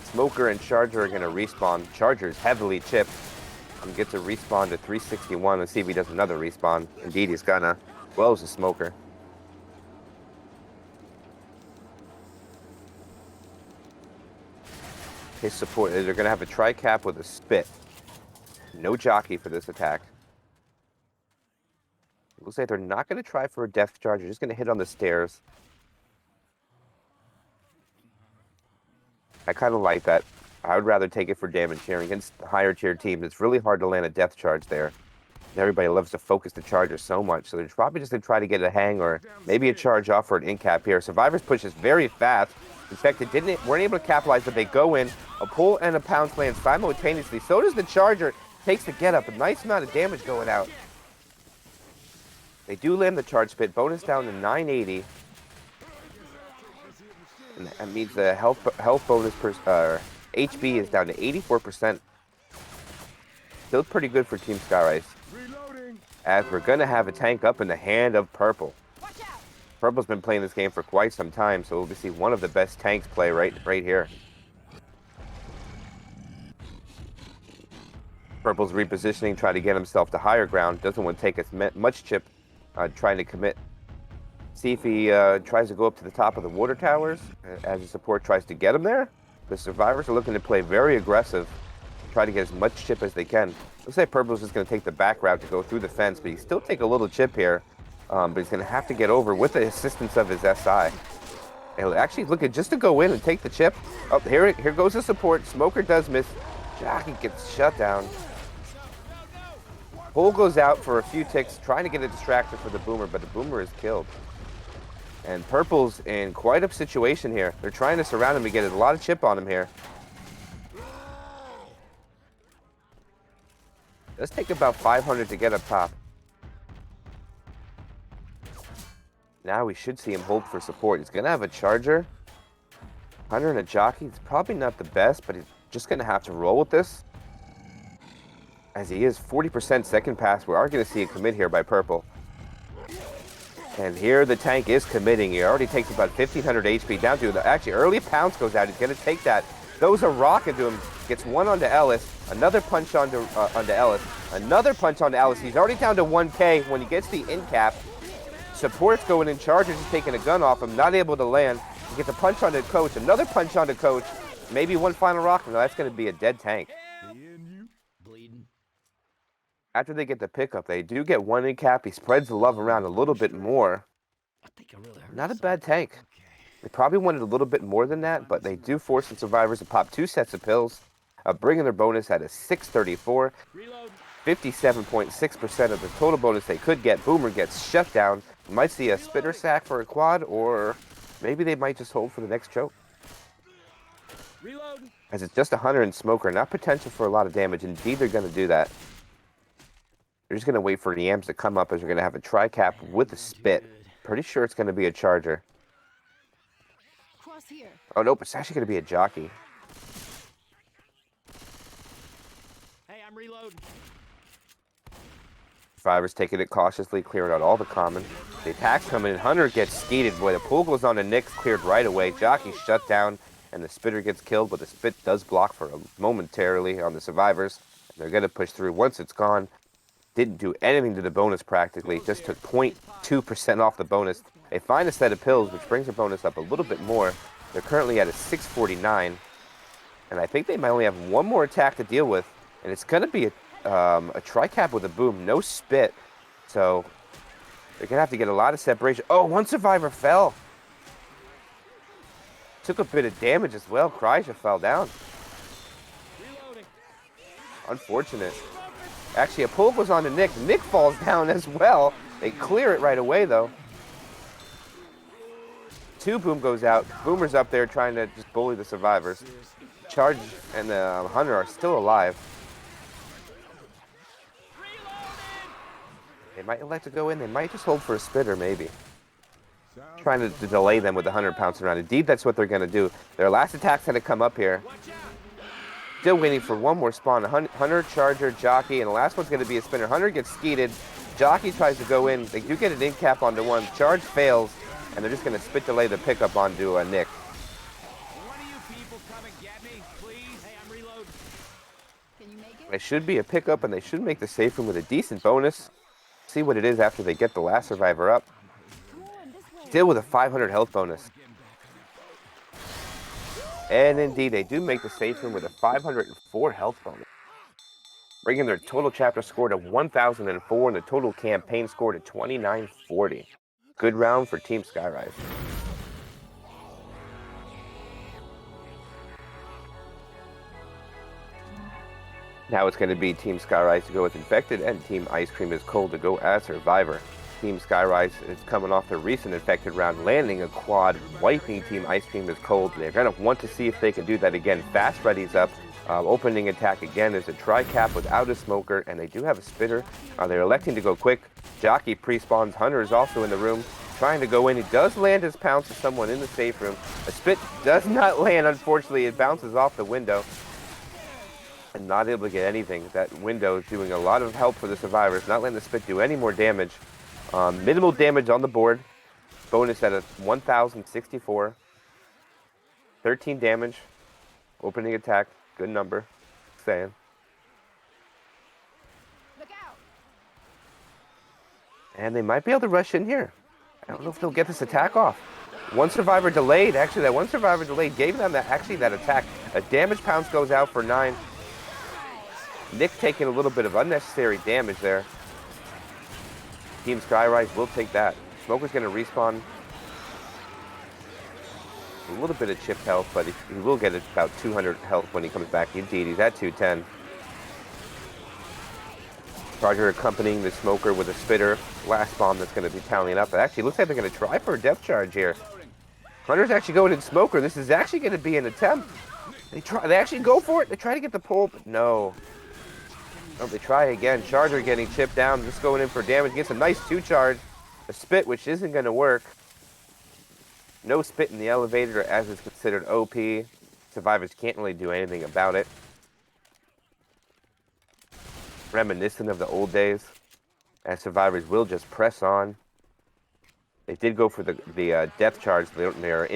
Smoker and Charger are going to respawn. Charger's heavily chipped. Gets a respawn to 361. Let's see if he does another respawn. Indeed, he's gonna. Well as the Smoker. His support. They're going to have a tri-cap with a spit. No jockey for this attack. Looks like they're not going to try for a death charge. They're just going to hit on the stairs. I kind of like that. I would rather take it for damage here against higher tier teams. It's really hard to land a death charge there. Everybody loves to focus the charger so much, so they're probably just going to try to get a hang or maybe a charge off for an in cap here. Survivor's push is very fast. In fact, they weren't able to capitalize, but they go in. A pull and a pounce land simultaneously. So does the charger. Takes the get up. A nice amount of damage going out. They do land the charge spit. Bonus down to 980. And that means the health bonus per HB is down to 84%. Still pretty good for Team Skyrise. As we're going to have a tank up in the hand of Purple. Purple's been playing this game for quite some time, so we'll see one of the best tanks play right here. Purple's repositioning, trying to get himself to higher ground. Doesn't want to take as much chip, trying to commit. See if he tries to go up to the top of the water towers as the support tries to get him there. The Survivors are looking to play very aggressive, try to get as much chip as they can. Looks like Purple's just going to take the back route to go through the fence, but he still take a little chip here. But he's going to have to get over with the assistance of his SI. He'll actually look at just to go in and take the chip. Oh, here goes the support. Smoker does miss. Jockey gets shut down. Bull goes out for a few ticks, trying to get a distraction for the Boomer, but the Boomer is killed. And Purple's in quite a situation here. They're trying to surround him to get a lot of chip on him here. Does take about 500 to get up top. Now we should see him hold for support. He's going to have a charger. Hunter and a jockey. It's probably not the best, but he's just going to have to roll with this. As he is 40% second pass. We are going to see a commit here by Purple. And here the tank is committing. He already takes about 1,500 HP down to actually early pounce goes out. He's going to take that. Throws a rock into him. Gets one onto Ellis. Another punch onto Ellis. Another punch onto Ellis. He's already down to 1K when he gets the in cap. Support's going in. Chargers is taking a gun off him. Not able to land. He gets a punch onto Coach. Another punch onto Coach. Maybe one final rock. No, that's going to be a dead tank. After they get the pickup, they do get one in cap. He spreads the love around a little bit more. Not a bad tank. They probably wanted a little bit more than that, but they do force the Survivors to pop 2 sets of pills, bringing their bonus at a 634. 57.6% of the total bonus they could get. Boomer gets shut down. You might see a spitter sack for a quad, or maybe they might just hold for the next choke. As it's just a Hunter and Smoker, not potential for a lot of damage. Indeed, they're going to do that. They're just going to wait for the amps to come up as we're going to have a tri-cap with a spit. Pretty sure it's going to be a charger. Oh, nope, it's actually going to be a jockey. Hey, I'm reloading. Survivors taking it cautiously, clearing out all the common. The attacks come in. Hunter gets skeeted. Boy, the pull goes on to Nick's, cleared right away. Jockey shut down, and the spitter gets killed, but the spit does block for momentarily on the Survivors. They're going to push through once it's gone. Didn't do anything to the bonus practically. Just took 0.2% off the bonus. They find a set of pills, which brings their bonus up a little bit more. They're currently at a 649. And I think they might only have one more attack to deal with. And it's going to be a tri-cap with a boom. No spit. So they're going to have to get a lot of separation. Oh, one Survivor fell. Took a bit of damage as well. Kryja fell down. Unfortunate. Actually, a pull goes on to Nick. Nick falls down as well. They clear it right away, though. 2 boom goes out. Boomer's up there trying to just bully the Survivors. Charge and the Hunter are still alive. They might elect to go in. They might just hold for a spitter, maybe. Trying to delay them with the 100 pouncing around. Indeed, that's what they're going to do. Their last attack's going to come up here. Still waiting for one more spawn. Hunter, Charger, Jockey, and the last one's going to be a spinner. Hunter gets skeeted. Jockey tries to go in. They do get an in cap onto one. Charge fails, and they're just going to spit delay the pickup onto Nick. One of you people come and get me, please. Hey, I'm reloading. Can you make it? It should be a pickup, and they should make the safe room with a decent bonus. See what it is after they get the last Survivor up. Still with a 500 health bonus. And indeed, they do make the safe room with a 504 health bonus. bringing their total chapter score to 1,004 and the total campaign score to 2940. Good round for Team Skyrise. Now it's going to be Team Skyrise to go with Infected and Team Ice Cream is Cold to go as Survivor. Team Skyrise is coming off the recent Infected round, landing a quad, wiping Team Ice Cream is Cold. They're going to want to see if they can do that again. Fast Ready's up. Opening attack again is a tri-cap without a smoker, and they do have a spitter. They're electing to go quick. Jockey pre-spawns. Hunter is also in the room, trying to go in. He does land his pounce to someone in the safe room. A spit does not land, unfortunately. It bounces off the window. And not able to get anything. That window is doing a lot of help for the survivors, not letting the spit do any more damage. Minimal damage on the board. Bonus at a 1,064. 13 damage. Opening attack. Good number. Saying. Look out! And they might be able to rush in here. I don't know if they'll get this attack off. One survivor delayed. Actually, that one survivor delayed gave them that attack. A damage pounce goes out for 9. Nick taking a little bit of unnecessary damage there. Team Skyrise will take that. Smoker's going to respawn. A little bit of chip health, but he will get about 200 health when he comes back. Indeed, he's at 210. Charger accompanying the Smoker with a spitter. Last bomb that's going to be tallying up. It actually looks like they're going to try for a depth charge here. Hunter's actually going in Smoker. This is actually going to be an attempt. They actually go for it. They try to get the pull, but no. Oh, they try again. Charger getting chipped down. Just going in for damage. Gets a nice 2-charge. A spit, which isn't going to work. No spit in the elevator, as is considered OP. Survivors can't really do anything about it. Reminiscent of the old days. As survivors will just press on. They did go for the depth charge. They are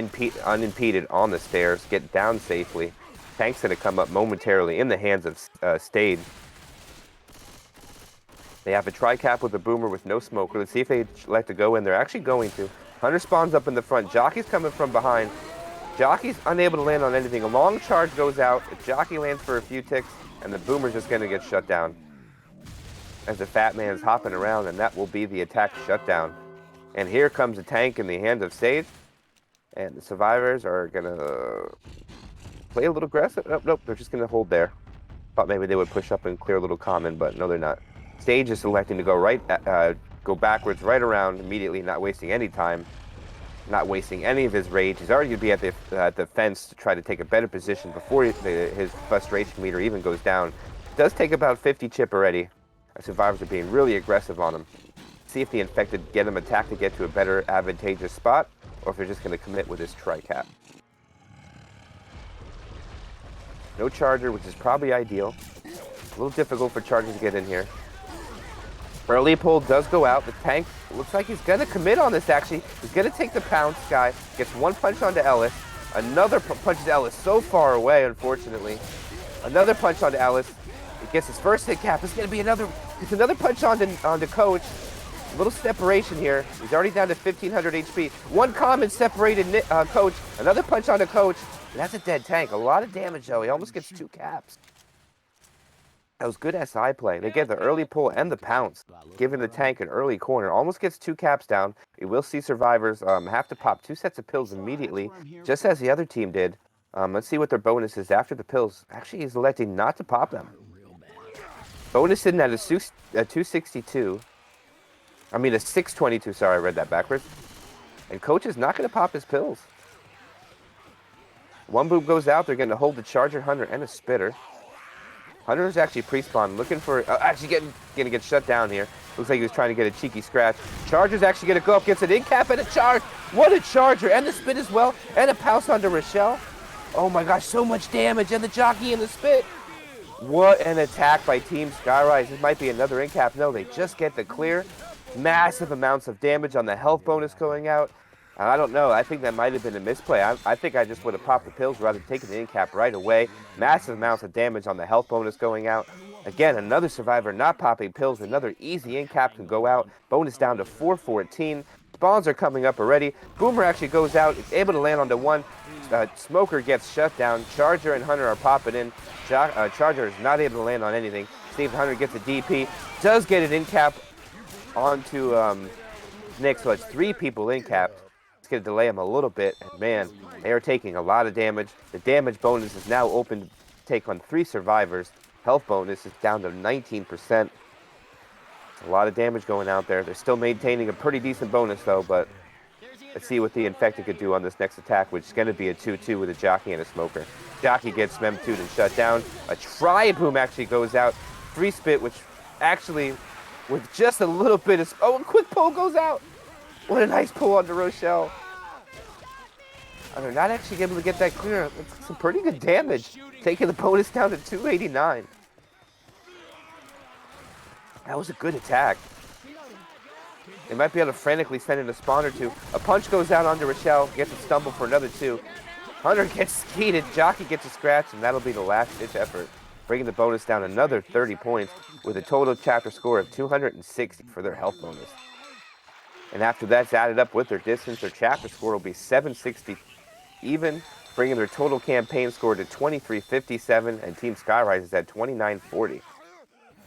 unimpeded on the stairs. Get down safely. Tank's going to come up momentarily in the hands of Stade. They have a tri-cap with a boomer with no smoker. Let's see if they like to go in. They're actually going to. Hunter spawns up in the front. Jockey's coming from behind. Jockey's unable to land on anything. A long charge goes out. The Jockey lands for a few ticks, and the boomer's just going to get shut down. As the fat man's hopping around, and that will be the attack shutdown. And here comes a tank in the hands of Sage. And the survivors are going to play a little aggressive. Nope, they're just going to hold there. Thought maybe they would push up and clear a little common, but no, they're not. Sage is electing to go backwards right around immediately, not wasting any time, not wasting any of his rage. He's already going to be at the fence to try to take a better position before his frustration meter even goes down. It does take about 50 chip already. The survivors are being really aggressive on him. See if the infected get him attacked to get to a better advantageous spot, or if they're just going to commit with his tri-cap. No charger, which is probably ideal. A little difficult for chargers to get in here. Early pull does go out. The tank looks like he's going to commit on this, actually. He's going to take the pounce guy. Gets one punch onto Ellis. Another punches Ellis so far away, unfortunately. Another punch onto Ellis. He gets his first hit cap. It's going to be another punch onto Coach. A little separation here. He's already down to 1,500 HP. One common separated Coach. Another punch onto Coach. And that's a dead tank. A lot of damage, though. He almost gets 2 caps. That was good SI play. They get the early pull and the pounce, giving the tank an early corner. Almost gets 2 caps down. We will see survivors have to pop 2 sets of pills immediately, just as the other team did. Let's see what their bonus is after the pills. Actually, he's electing not to pop them. Bonus in at a 262. I mean, a 622. Sorry, I read that backwards. And Coach is not going to pop his pills. One boom goes out. They're going to hold the Charger, Hunter, and a Spitter. Hunter's actually pre-spawn, looking for... actually going to get shut down here. Looks like he was trying to get a cheeky scratch. Charger's actually going to go up, gets an in-cap and a charge. What a Charger! And the spit as well. And a pounce onto Rochelle. Oh my gosh, so much damage. And the Jockey and the spit. What an attack by Team Skyrise. This might be another in-cap. No, they just get the clear. Massive amounts of damage on the health bonus going out. I don't know. I think that might have been a misplay. I think I just would have popped the pills rather than taking the in-cap right away. Massive amounts of damage on the health bonus going out. Again, another survivor not popping pills. Another easy in-cap can go out. Bonus down to 414. Spawns are coming up already. Boomer actually goes out. It's able to land onto one. Smoker gets shut down. Charger and Hunter are popping in. Charger is not able to land on anything. See if Hunter gets a DP. Does get an in cap onto Nick, so it's 3 people in capped. It's going to delay him a little bit. And man, they are taking a lot of damage. The damage bonus is now open to take on 3 survivors. Health bonus is down to 19%. A lot of damage going out there. They're still maintaining a pretty decent bonus though, but let's see what the Infected could do on this next attack, which is going to be a 2-2 with a Jockey and a Smoker. Jockey gets Mem-2'd and shut down. A Tri-Boom actually goes out. 3 Spit, which actually, with just a little bit of... Oh, a quick pull goes out. What a nice pull onto Rochelle. And they're not actually able to get that clear. That's some pretty good damage, taking the bonus down to 289. That was a good attack. They might be able to frantically send in a spawn or 2. A punch goes out onto Rochelle, gets a stumble for another 2. Hunter gets skeeted, Jockey gets a scratch, and that'll be the last-ditch effort, bringing the bonus down another 30 points with a total chapter score of 260 for their health bonus. And after that's added up with their distance, their chapter score will be 760 even, bringing their total campaign score to 2357, and Team Skyrise is at 2940.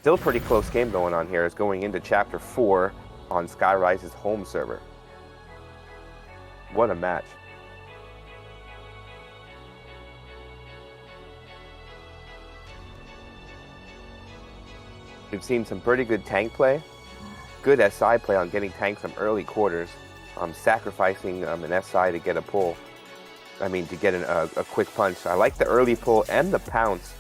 Still a pretty close game going on here, as going into Chapter 4 on Skyrise's home server. What a match. We've seen some pretty good tank play. Good SI play on getting tanks from early quarters. Sacrificing an SI to get a pull. I mean, to get a quick punch. I like the early pull and the pounce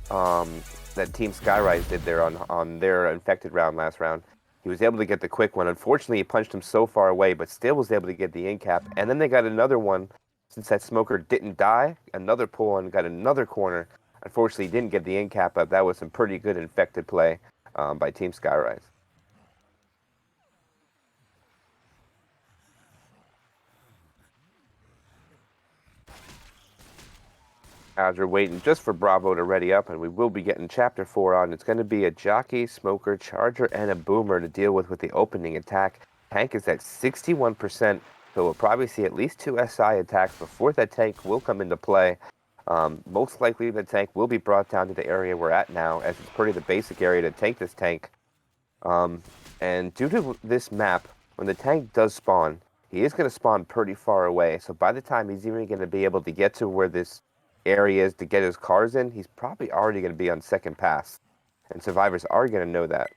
that Team Skyrise did there on their Infected round last round. He was able to get the quick one. Unfortunately, he punched him so far away, but still was able to get the in cap. And then they got another one, since that Smoker didn't die. Another pull and got another corner. Unfortunately, he didn't get the in cap, but that was some pretty good Infected play by Team Skyrise. As we're waiting just for Bravo to ready up, and we will be getting Chapter 4 on. It's going to be a Jockey, Smoker, Charger, and a Boomer to deal with the opening attack. Tank is at 61%, so we'll probably see at least 2 SI attacks before that tank will come into play. Most likely the tank will be brought down to the area we're at now, as it's pretty the basic area to take this tank. And due to this map, when the tank does spawn, he is going to spawn pretty far away. So by the time he's even going to be able to get to where this area is to get his cars in, he's probably already going to be on second pass. And survivors are going to know that.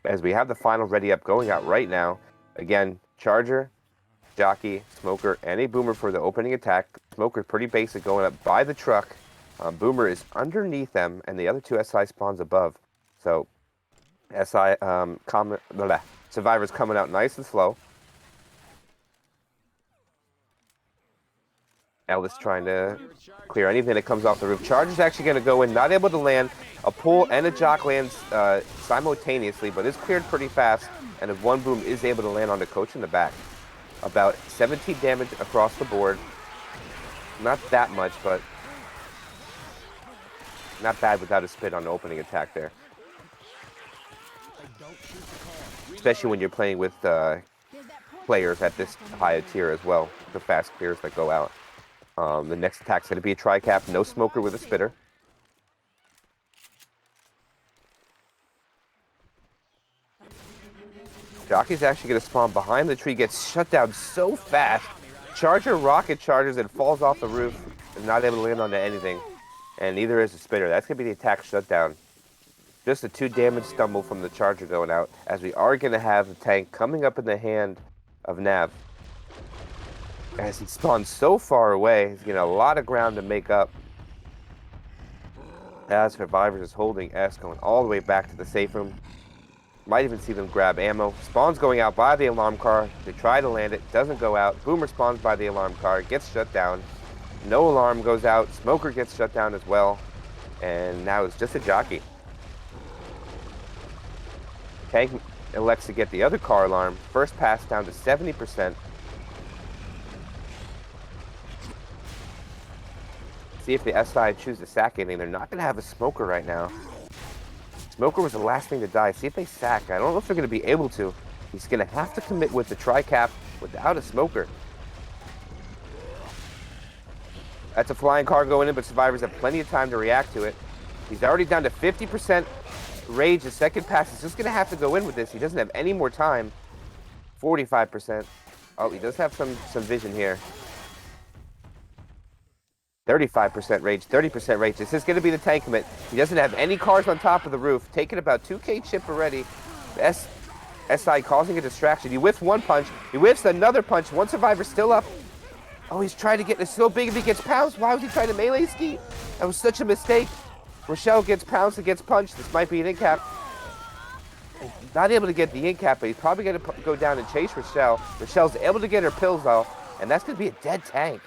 As we have the final ready up going out right now, again, Charger, Jockey, Smoker, and a Boomer for the opening attack. Smoker pretty basic going up by the truck. Boomer is underneath them, and the other 2 SI spawns above. So survivors coming out nice and slow. Ellis trying to clear anything that comes off the roof. Charger's actually going to go in, not able to land. A pull and a jock lands simultaneously, but is cleared pretty fast. And if one boom is able to land on the coach in the back. About 17 damage across the board. Not that much, but not bad without a spit on the opening attack there. Especially when you're playing with players at this high tier as well. The fast clears that go out. The next attack's going to be a tri-cap, no Smoker with a spitter. Jockey's actually going to spawn behind the tree, gets shut down so fast. Charger rocket charges and falls off the roof and not able to land onto anything. And neither is the spitter. That's going to be the attack shutdown. Just a 2 damage stumble from the Charger going out, as we are going to have the tank coming up in the hand of Nav. As he spawns so far away, he's getting a lot of ground to make up. As Survivors is holding S, going all the way back to the safe room. Might even see them grab ammo. Spawn's going out by the alarm car. They try to land it, doesn't go out. Boomer spawns by the alarm car, gets shut down. No alarm goes out. Smoker gets shut down as well. And now it's just a Jockey. Tank elects to get the other car alarm. First pass down to 70%. See if the SI choose to sack anything. They're not going to have a Smoker right now. Smoker was the last thing to die. See if they sack. I don't know if they're going to be able to. He's going to have to commit with the tri-cap without a Smoker. That's a flying car going in, but survivors have plenty of time to react to it. He's already down to 50%. Rage, the second pass is just going to have to go in with this. He doesn't have any more time. 45%. Oh, he does have some vision here. 35% Rage, 30% Rage. This is going to be the tank commit. He doesn't have any cars on top of the roof. Taking about 2K chip already. SI causing a distraction. He whiffs one punch. He whiffs another punch. One survivor still up. Oh, he's trying to get this so big if he gets pounced. Why was he trying to melee ski? That was such a mistake. Rochelle gets pounced and gets punched. This might be an in-cap. Not able to get the in-cap, but he's probably going to go down and chase Rochelle. Rochelle's able to get her pills off, and that's going to be a dead tank.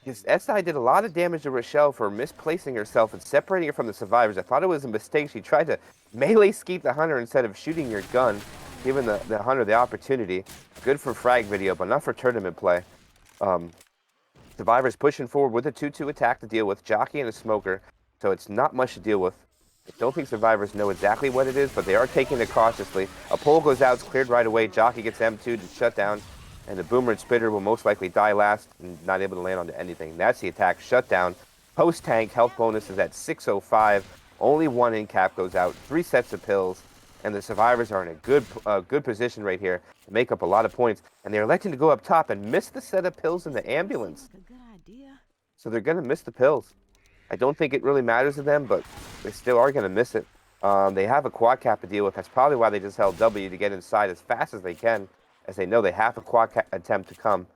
Because SI did a lot of damage to Rochelle for misplacing herself and separating her from the survivors. I thought it was a mistake. She tried to melee skeet the hunter instead of shooting your gun, giving the hunter the opportunity. Good for frag video, but not for tournament play. Survivors pushing forward with a 2-2 attack to deal with, Jockey and a Smoker, so it's not much to deal with. I don't think Survivors know exactly what it is, but they are taking it cautiously. A pole goes out, it's cleared right away. Jockey gets M2 to shut down, and the Boomer and Spitter will most likely die last and not able to land onto anything. That's the attack shut down. Post-tank, health bonus is at 605. Only one in-cap goes out, 3 sets of pills, and the Survivors are in a good position right here to make up a lot of points. And they're electing to go up top and miss the set of pills in the ambulance. A good idea. So they're going to miss the pills. I don't think it really matters to them, but they still are going to miss it. They have a quad cap to deal with. That's probably why they just held W to get inside as fast as they can, as they know they have a quad attempt to come.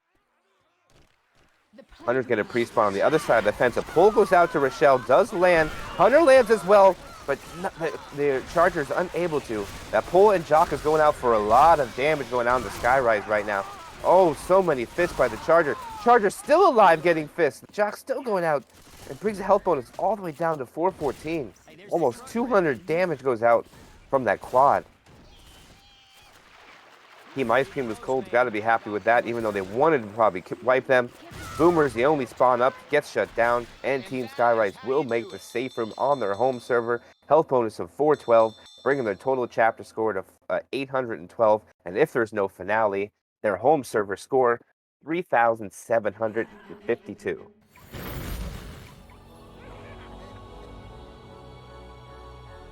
Hunter's going to pre-spawn on the other side of the fence. A pull goes out to Rochelle, does land. Hunter lands as well, but the Charger's unable to. That pull and Jock is going out for a lot of damage going on to Skyrise right now. Oh, so many fists by the Charger. Charger still alive getting fists. Jock's still going out. It brings the health bonus all the way down to 414. Almost 200 damage goes out from that quad. Team Ice Cream was cold. Got to be happy with that, even though they wanted to probably wipe them. Boomer's the only spawn up, gets shut down, and Team Skyrise will make the safe room on their home server. Health bonus of 412, bringing their total chapter score to 812. And if there's no finale, their home server score 3,752.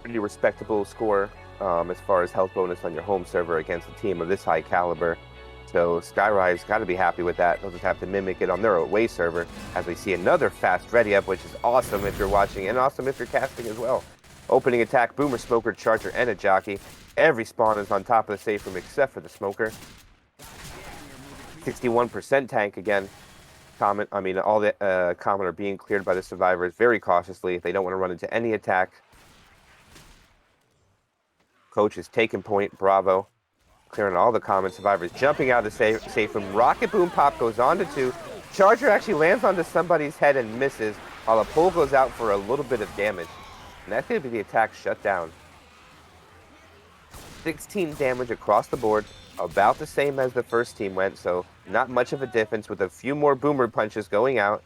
Pretty respectable score as far as health bonus on your home server against a team of this high caliber. So Skyrise got to be happy with that. They'll just have to mimic it on their away server as we see another fast ready up, which is awesome if you're watching and awesome if you're casting as well. Opening attack, Boomer, Smoker, Charger, and a Jockey. Every spawn is on top of the safe room except for the Smoker. 61% tank again. All the common are being cleared by the survivors very cautiously. They don't want to run into any attack. Coach is taking point, bravo. Clearing all the common survivors. Jumping out of the safe room. Rocket boom pop goes on to 2. Charger actually lands onto somebody's head and misses, while a pull goes out for a little bit of damage. And that's going to be the attack shut down. 16 damage across the board. About the same as the first team went, so not much of a difference with a few more Boomer punches going out.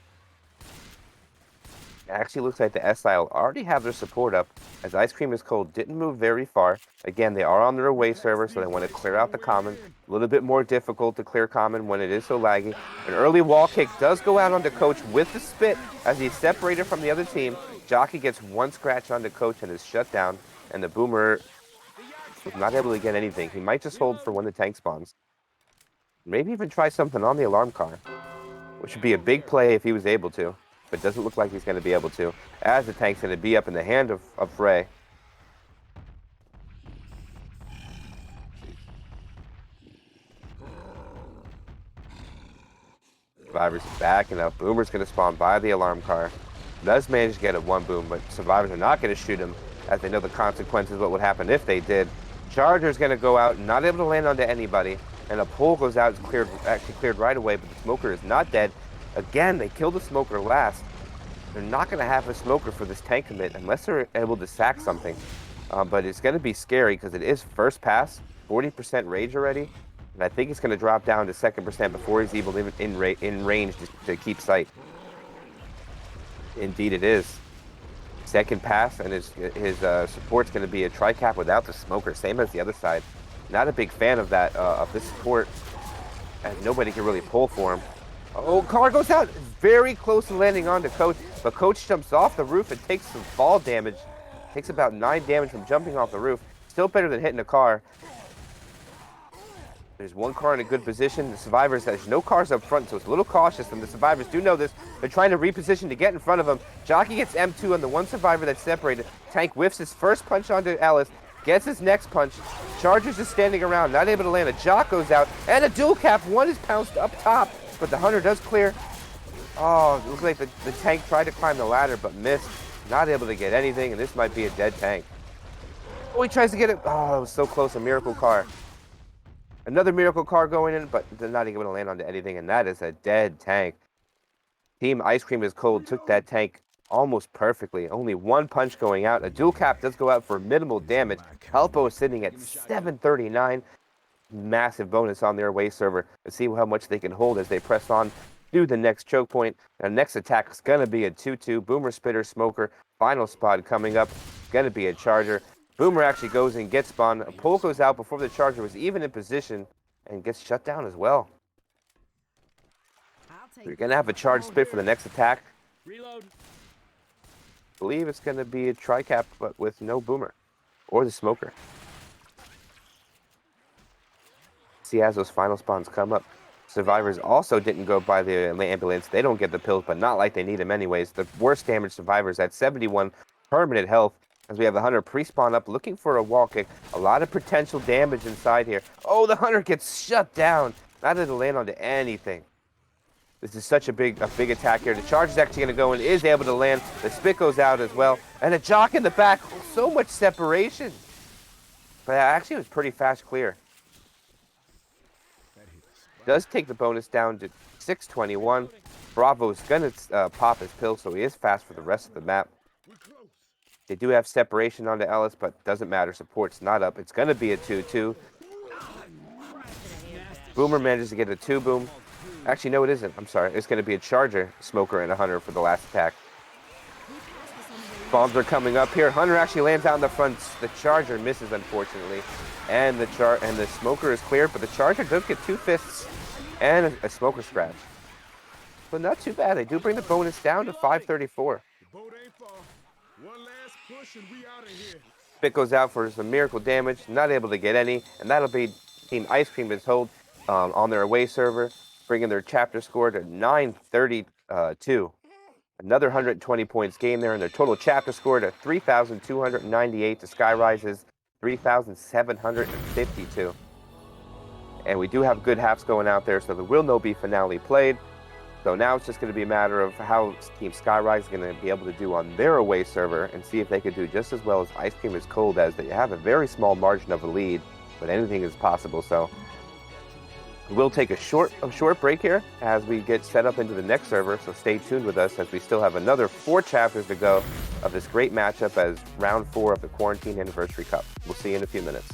It actually looks like the SIL already have their support up, as Ice Cream is Cold didn't move very far. Again, they are on their away server, so they want to clear out the common. A little bit more difficult to clear common when it is so laggy. An early wall kick does go out onto Coach with the spit as he's separated from the other team. Jockey gets one scratch onto Coach and is shut down, and the Boomer is not able to get anything. He might just hold for when the tank spawns. Maybe even try something on the alarm car, which would be a big play if he was able to. But doesn't look like he's going to be able to, as the tank's going to be up in the hand of Ray. Survivors are backing up. Boomer's going to spawn by the alarm car. Does manage to get a 1 boom, but Survivors are not going to shoot him, as they know the consequences of what would happen if they did. Charger's going to go out, not able to land onto anybody, and a pole goes out. It's actually cleared right away, but the Smoker is not dead. Again, they killed the Smoker last. They're not going to have a Smoker for this tank commit unless they're able to sack something. But it's going to be scary because it is first pass, 40% rage already. And I think it's going to drop down to 2nd% before he's even in range to keep sight. Indeed it is. Second pass, and his support's going to be a tri-cap without the Smoker, same as the other side. Not a big fan of that, of this support, as nobody can really pull for him. Oh, car goes out. Very close to landing onto Coach, but Coach jumps off the roof and takes some fall damage. Takes about 9 damage from jumping off the roof. Still better than hitting a car. There's one car in a good position. The survivors, there's no cars up front, so it's a little cautious, and the survivors do know this. They're trying to reposition to get in front of him. Jockey gets M2 on the one survivor that's separated. Tank whiffs his first punch onto Ellis, gets his next punch. Chargers is standing around, not able to land. A Jock goes out, and a dual cap. One is pounced up top, but the Hunter does clear. Oh, it looks like the tank tried to climb the ladder, but missed. Not able to get anything, and this might be a dead tank. Oh, he tries to get it. Oh, it was so close, a miracle car. Another miracle car going in, but they're not able to land onto anything, and that is a dead tank. Team Ice Cream is Cold took that tank almost perfectly. Only one punch going out. A dual cap does go out for minimal damage. Helpo is sitting at 739. Massive bonus on their away server. Let's see how much they can hold as they press on to the next choke point. The next attack is going to be a 2-2. Boomer, Spitter, Smoker. Final spot coming up. Going to be a Charger. Boomer actually goes and gets spawned. A pull goes out before the Charger was even in position and gets shut down as well. We're going to have a charge spit for the next attack. Reload. I believe it's going to be a tri-cap, but with no Boomer or the Smoker. See as those final spawns come up. Survivors also didn't go by the ambulance. They don't get the pills, but not like they need them anyways. The worst damage survivors at 71 permanent health. As we have the Hunter pre-spawn up, looking for a wall kick. A lot of potential damage inside here. Oh, the Hunter gets shut down. Not able to land onto anything. This is such a big attack here. The charge is actually going to go and is able to land. The spit goes out as well. And a Jock in the back. Oh, so much separation. But actually, it was pretty fast clear. Does take the bonus down to 621. Bravo's going to pop his pill, so he is fast for the rest of the map. They do have separation onto Ellis, but doesn't matter. Support's not up. It's going to be a 2-2. Boomer manages to get a 2-boom. Actually, no, it isn't. I'm sorry. It's going to be a Charger, Smoker, and a Hunter for the last attack. Bombs are coming up here. Hunter actually lands out in the front. The Charger misses, unfortunately. And the Smoker is cleared, but the Charger does get 2 fists and a Smoker scratch. But not too bad. They do bring the bonus down to 534. One last push and we out of here. Spit goes out for some miracle damage, not able to get any, and that'll be Team Ice Cream is hold on their away server, bringing their chapter score to 932. Another 120 points gained there, and their total chapter score to 3,298 to Skyrise's 3,752. And we do have good halves going out there, so there will no be finale played. So now it's just going to be a matter of how Team Skyrise is going to be able to do on their away server and see if they could do just as well as Ice Cream is Cold, as they have a very small margin of a lead, but anything is possible. So we'll take a short break here as we get set up into the next server. So stay tuned with us as we still have another 4 chapters to go of this great matchup as round 4 of the Quarantine Anniversary Cup. We'll see you in a few minutes.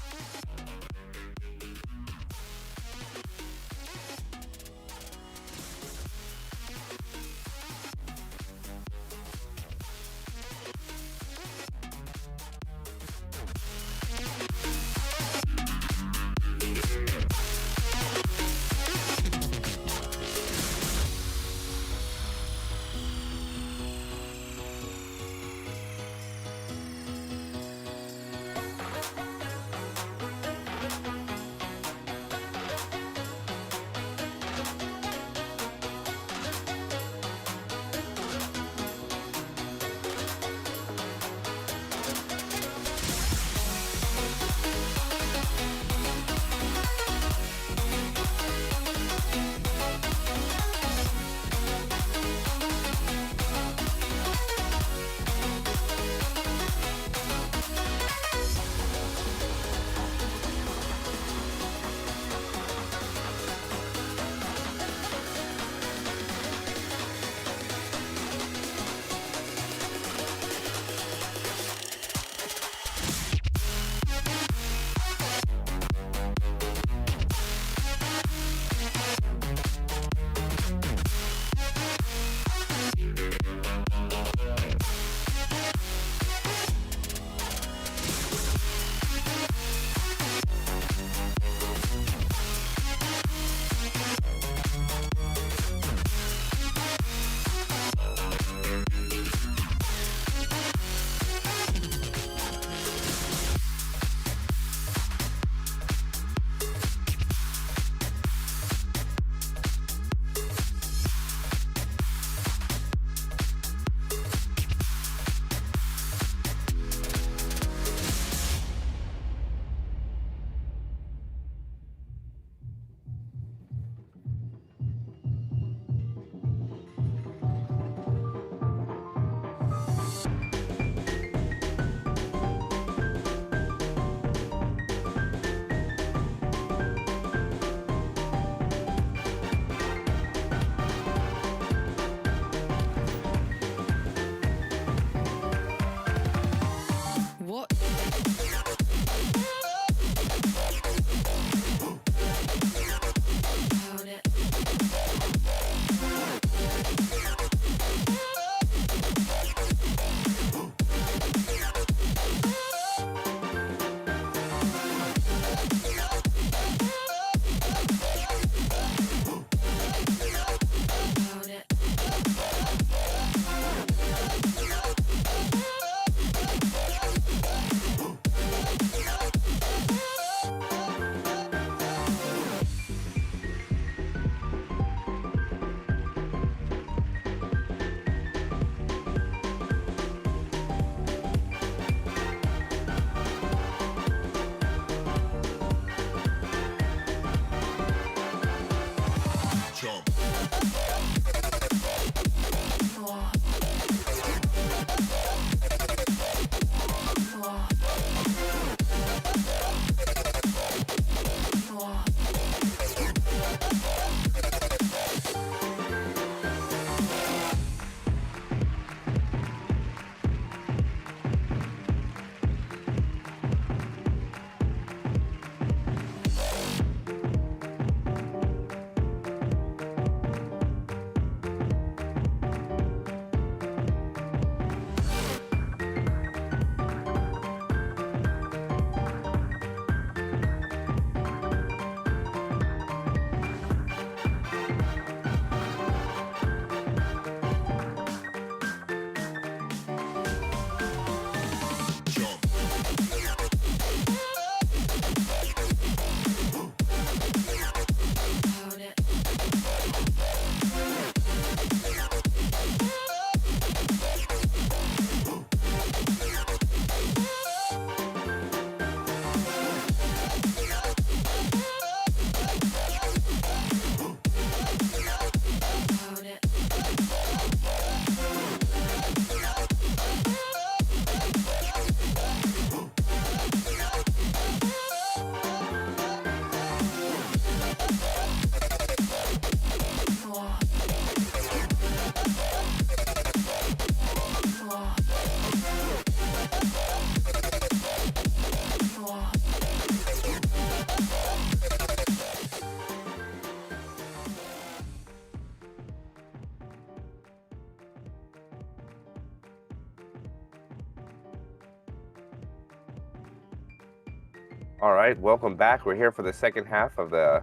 All right, welcome back. We're here for the second half of the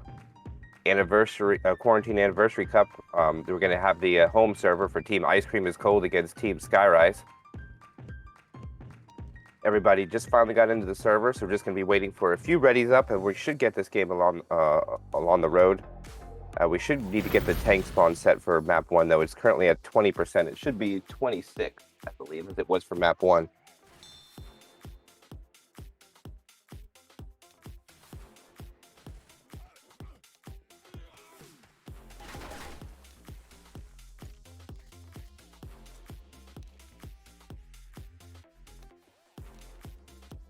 quarantine anniversary cup. We're going to have the home server for Team Ice Cream is Cold against Team Skyrise. Everybody just finally got into the server, so we're just going to be waiting for a few readies up, and we should get this game along the road. We should need to get the tank spawn set for map 1, though. It's currently at 20%. It should be 26, I believe, as it was for map 1.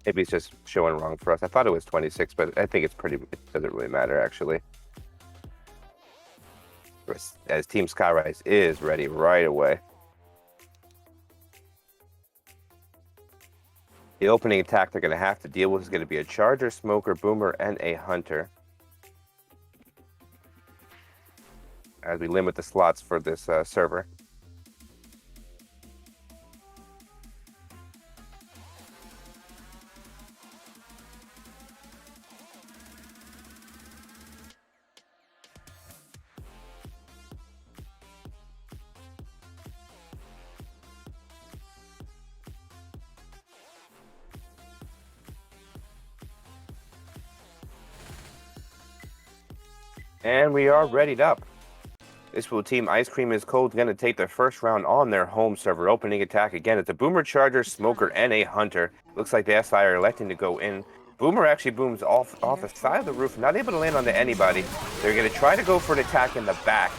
Maybe it's just showing wrong for us. I thought it was 26, but I think it doesn't really matter, actually. As Team Skyrise is ready right away. The opening attack they're going to have to deal with is going to be a Charger, Smoker, Boomer, and a Hunter. As we limit the slots for this server. And we are readied up. This will Team Ice Cream is Cold going to take their first round on their home server. Opening attack again. It's a Boomer, Charger, Smoker, and a Hunter. Looks like the SI are electing to go in. Boomer actually booms off the side of the roof, not able to land onto anybody. They're going to try to go for an attack in the back.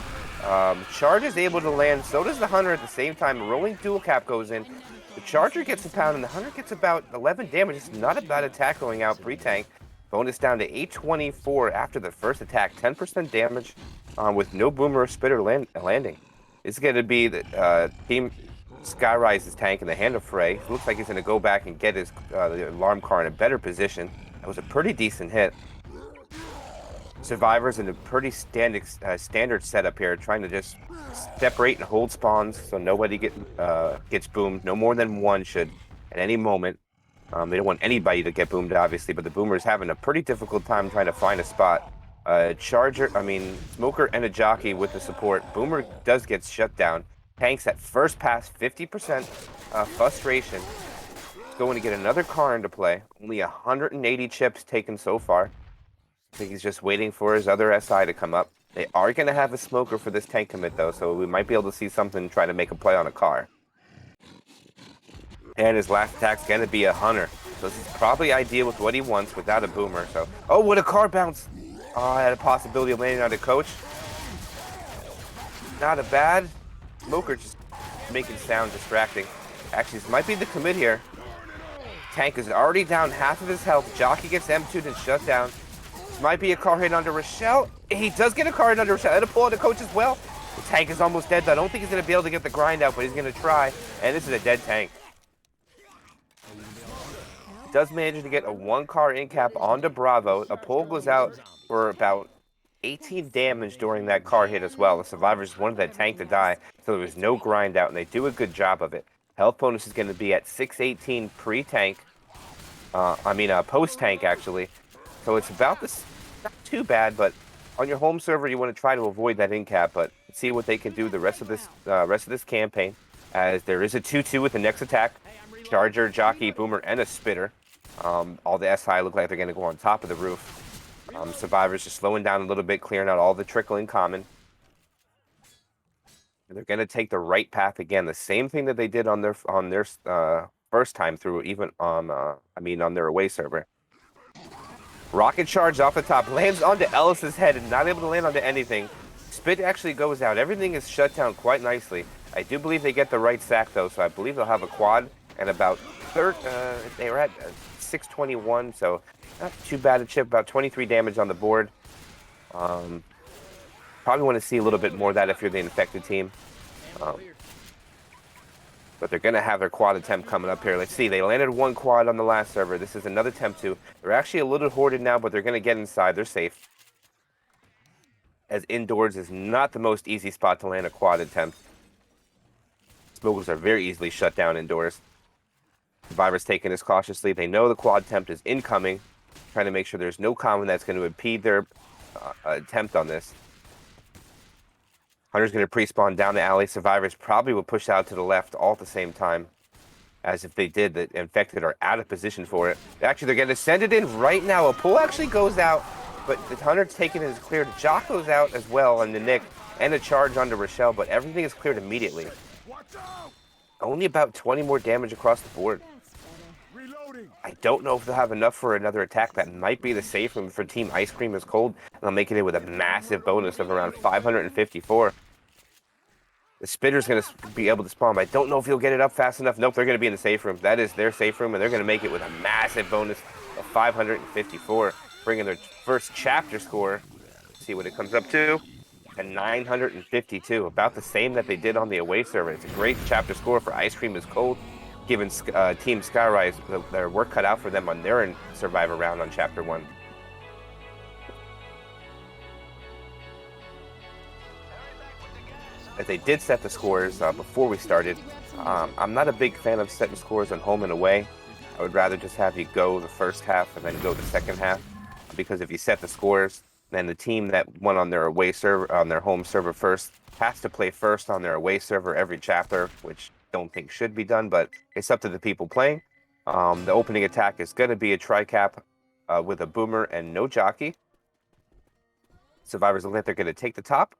Charger's able to land, so does the Hunter at the same time. A rolling dual cap goes in. The Charger gets a pound, and the Hunter gets about 11 damage. It's not a bad attack going out pre-tank. Bonus down to 824 after the first attack. 10% damage with no Boomer or Spitter landing. It's going to be the Team Skyrise's tank in the hand of Frey. Looks like he's going to go back and get his the alarm car in a better position. That was a pretty decent hit. Survivors in a pretty standard setup here, trying to just separate and hold spawns so nobody gets boomed. No more than one should at any moment. They don't want anybody to get boomed, obviously, but the Boomer's having a pretty difficult time trying to find a spot. Smoker and a Jockey with the support. Boomer does get shut down. Tanks at first pass, 50% frustration. Going to get another car into play. Only 180 chips taken so far. I think he's just waiting for his other SI to come up. They are going to have a Smoker for this tank commit, though, so we might be able to see something try to make a play on a car. And his last attack's going to be a Hunter. So this is probably ideal with what he wants without a Boomer. So, oh, what a car bounce. I had a possibility of landing on a coach. Not a bad. Smoker just making sound distracting. Actually, this might be the commit here. Tank is already down half of his health. Jockey gets M2'd and shut down. This might be a car hit under Rochelle. He does get a car hit under Rochelle. And a pull on the coach as well. The tank is almost dead, though. I don't think he's going to be able to get the grind out, but he's going to try. And this is a dead tank. Does manage to get a one-car in-cap onto Bravo. A pull goes out for about 18 damage during that car hit as well. The survivors wanted that tank to die, so there was no grind out, and they do a good job of it. Health bonus is going to be at 618 pre-tank. Post-tank, actually. So it's about this, not too bad, but on your home server, you want to try to avoid that in-cap, but see what they can do the rest of this campaign, as there is a 2-2 with the next attack. Charger, Jockey, Boomer, and a Spitter. All the SI look like they're going to go on top of the roof. Survivors just slowing down a little bit, clearing out all the trickling common. And they're going to take the right path again. The same thing that they did on their first time through, even on their away server. Rocket charge off the top, lands onto Ellis's head and not able to land onto anything. Spit actually goes out. Everything is shut down quite nicely. I do believe they get the right sack, though, so I believe they'll have a quad and about they were at 621, so not too bad a chip. About 23 damage on the board. Probably want to see a little bit more of that if you're the infected team. But they're going to have their quad attempt coming up here. Let's see. They landed one quad on the last server. This is another attempt too. They're actually a little hoarded now, but they're going to get inside. They're safe. As indoors is not the most easy spot to land a quad attempt. Smokers are very easily shut down indoors. Survivors taking this cautiously. They know the quad attempt is incoming. trying to make sure there's no common that's going to impede their attempt on this. Hunter's going to pre-spawn down the alley. Survivors probably will push out to the left all at the same time. As if they did, the infected are out of position for it. Actually, they're getting send it in right now. A pull actually goes out, but the Hunter's taking it as cleared. Jock goes out as well on the Nick, and a charge onto Rochelle, but everything is cleared immediately. Only about 20 more damage across the board. I don't know if they'll have enough for another attack. That might be the safe room for Team Ice Cream is Cold, and they'll make it with a massive bonus of around 554. The Spitter's going to be able to spawn, but I don't know if he'll get it up fast enough. Nope, they're going to be in the safe room. That is their safe room, and they're going to make it with a massive bonus of 554, bringing their first chapter score. See what it comes up to. And 952, about the same that they did on the away server. It's a great chapter score for Ice Cream is Cold, giving Team Skyrise their work cut out for them on their Survivor round on Chapter 1. As they did set the scores before we started, I'm not a big fan of setting scores on home and away. I would rather just have you go the first half and then go the second half, because if you set the scores, then the team that won on their away server, on their home server first, has to play first on their away server every chapter, which don't think should be done, but it's up to the people playing. The opening attack is going to be a tri-cap with a boomer and no jockey. Survivors look like they're going to take the top.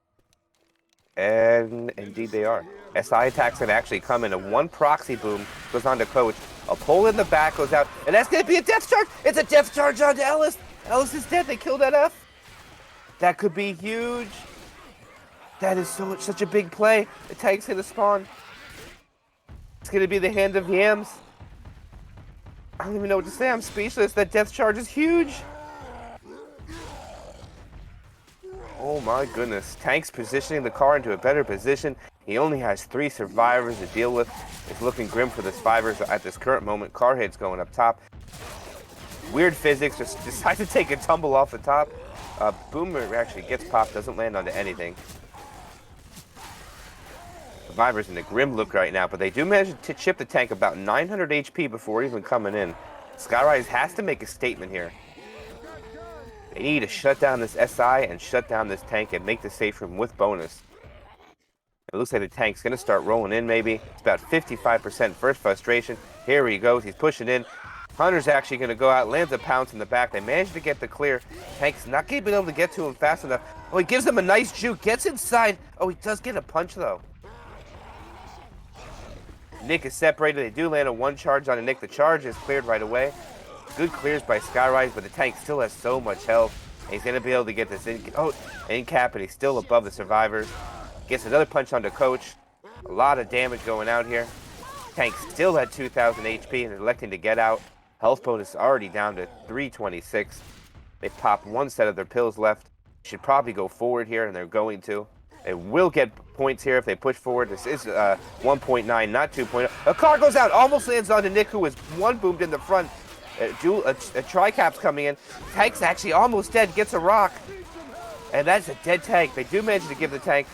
And indeed they are. SI attacks can actually come in. A one proxy boom goes on to Coach. A pull in the back goes out. And that's going to be a death charge. It's a death charge on Ellis. Ellis is dead. They killed that F. That could be huge. That is such a big play. The tank's going to spawn. It's going to be the hand of yams. I don't even know what to say. I'm speechless. That death charge is huge. Oh my goodness. Tank's positioning the car into a better position. He only has 3 survivors to deal with. It's looking grim for the survivors at this current moment. Carhead's going up top. Weird physics, just decides to take a tumble off the top. Boomer actually gets popped, doesn't land onto anything. Survivors in a grim look right now, but they do manage to chip the tank about 900 HP before even coming in. Skyrise has to make a statement here. They need to shut down this SI and shut down this tank and make the safe room with bonus. It looks like the tank's going to start rolling in maybe. It's about 55% first frustration. Here he goes. He's pushing in. Hunter's actually going to go out, lands a pounce in the back. They manage to get the clear. Tank's not going to be able to get to him fast enough. Oh, he gives him a nice juke. Gets inside. Oh, he does get a punch, though. Nick is separated. They do land a 1 charge on Nick. The charge is cleared right away. Good clears by Skyrise, but the tank still has so much health. And he's going to be able to get this in cap, and he's still above the survivors. Gets another punch onto Coach. A lot of damage going out here. Tank still at 2,000 HP and electing to get out. Health bonus already down to 326. They pop 1 set of their pills left. Should probably go forward here, and they're going to. They will get points here if they push forward. This is 1.9, not 2.0. A car goes out, almost lands onto Nick, who was 1 boomed in the front. A tri-cap's coming in. Tank's actually almost dead, gets a rock. And that's a dead tank. They do manage to give the tank.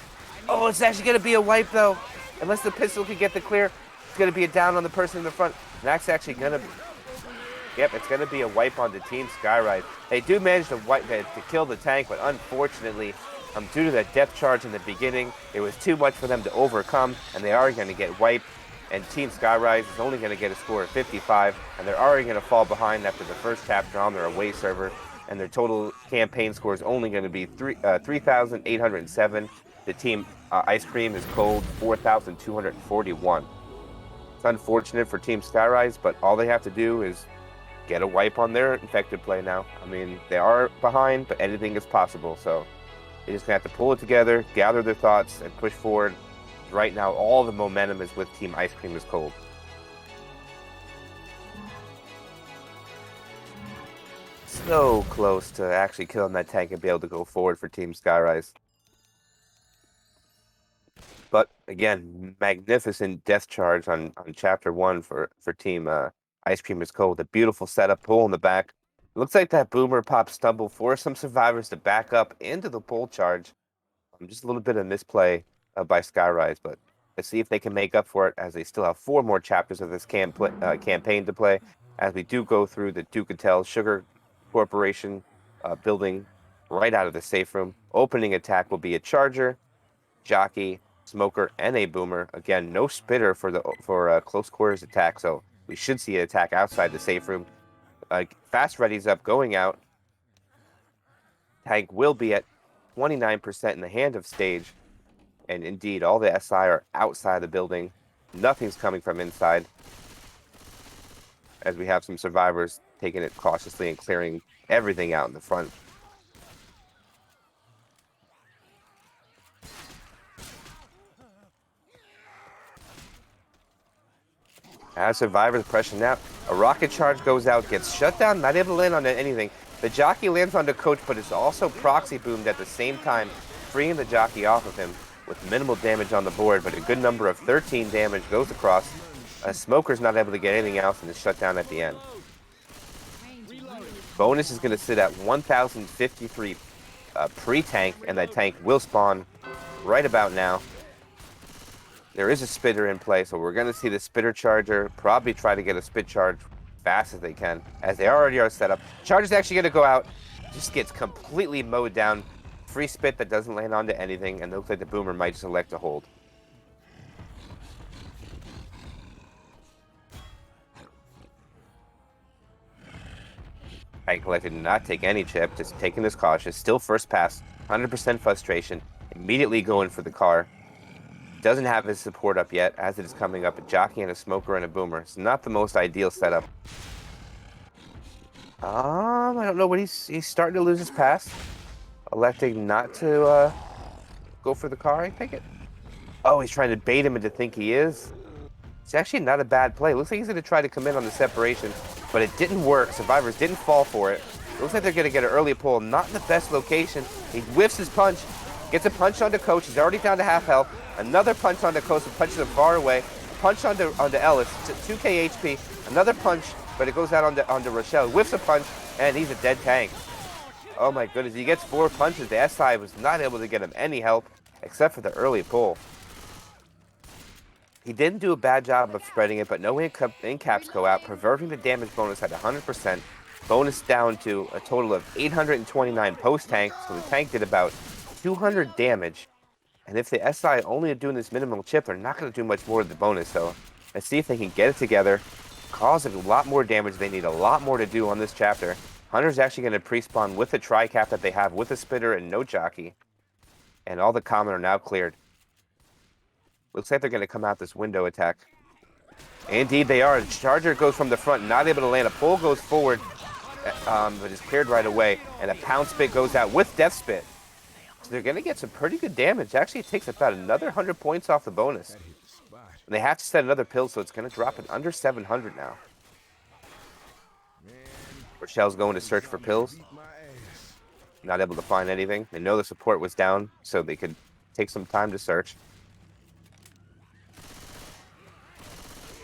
Oh, it's actually going to be a wipe, though. Unless the pistol can get the clear, it's going to be a down on the person in the front. And that's actually going to... Yep, it's going to be a wipe on the Team Skyrise. They do manage to kill the tank, but unfortunately, due to that death charge in the beginning, it was too much for them to overcome, and they are going to get wiped. And Team Skyrise is only going to get a score of 55, and they're already going to fall behind after the first chapter on their away server, and their total campaign score is only going to be 3,807. The Team Ice Cream is Cold 4,241. It's unfortunate for Team Skyrise, but all they have to do is get a wipe on their infected play now. I mean, they are behind, but anything is possible, so they just have to pull it together, gather their thoughts, and push forward. Right now, all the momentum is with Team Ice Cream is Cold. So close to actually killing that tank and be able to go forward for Team Skyrise. But again, magnificent death charge on Chapter 1 for Team Ice Cream is Cold. A beautiful setup, pull in the back. Looks like that boomer pop stumble forced some survivors to back up into the pull charge. Just a little bit of misplay by Skyrise, but let's see if they can make up for it as they still have 4 more chapters of this campaign to play as we do go through the Duke and Tell Sugar Corporation building right out of the safe room. Opening attack will be a charger, jockey, smoker, and a boomer. Again, no spitter for close quarters attack, so we should see an attack outside the safe room. Fast ready's up, going out. Tank will be at 29% in the hand of stage. And indeed, all the SI are outside the building. Nothing's coming from inside. As we have some survivors taking it cautiously and clearing everything out in the front. As survivors pressing out, a rocket charge goes out, gets shut down, not able to land on anything. The jockey lands onto Coach, but it's also proxy boomed at the same time, freeing the jockey off of him with minimal damage on the board, but a good number of 13 damage goes across. Smoker's not able to get anything else and is shut down at the end. Bonus is going to sit at 1,053 pre-tank, and that tank will spawn right about now. There is a spitter in play, so we're going to see the spitter charger probably try to get a spit charge fast as they can, as they already are set up. Charger's actually going to go out, just gets completely mowed down. Free spit that doesn't land onto anything, and it looks like the boomer might just elect to hold. Tank collected did not take any chip, just taking this cautious. Still first pass, 100% frustration. Immediately going for the car. Doesn't have his support up yet, as it is coming up. A jockey and a smoker and a boomer. It's not the most ideal setup. I don't know what he's starting to lose his pass. Electing not to go for the car, I think it. Oh, he's trying to bait him into think he is. It's actually not a bad play. Looks like he's going to try to come in on the separation, but it didn't work. Survivors didn't fall for it. Looks like they're going to get an early pull. Not in the best location. He whiffs his punch. Gets a punch onto Coach. He's already down to half health. Another punch onto Coach and punches him far away. Punch onto Ellis. 2k HP. Another punch, but it goes out onto Rochelle. Whiffs a punch, and he's a dead tank. Oh my goodness. He gets 4 punches. The SI was not able to get him any help, except for the early pull. He didn't do a bad job of spreading it, but no in-caps go out, preserving the damage bonus at 100%. Bonus down to a total of 829 post-tank, so the tank did about 200 damage. And if the SI only are doing this minimal chip, they're not going to do much more of the bonus, so let's see if they can get it together, cause a lot more damage. They need a lot more to do on this chapter. Hunter's actually going to pre-spawn with the tri-cap that they have with a spitter and no jockey. And all the common are now cleared. Looks like they're going to come out this window attack. Indeed, they are. The charger goes from the front, not able to land. A pull goes forward, but is cleared right away. And a pound spit goes out with death spit. So they're going to get some pretty good damage. Actually, it takes about another 100 points off the bonus. And they have to set another pill, so it's going to drop it under 700 now. Rochelle's going to search for pills. Not able to find anything. They know the support was down, so they could take some time to search.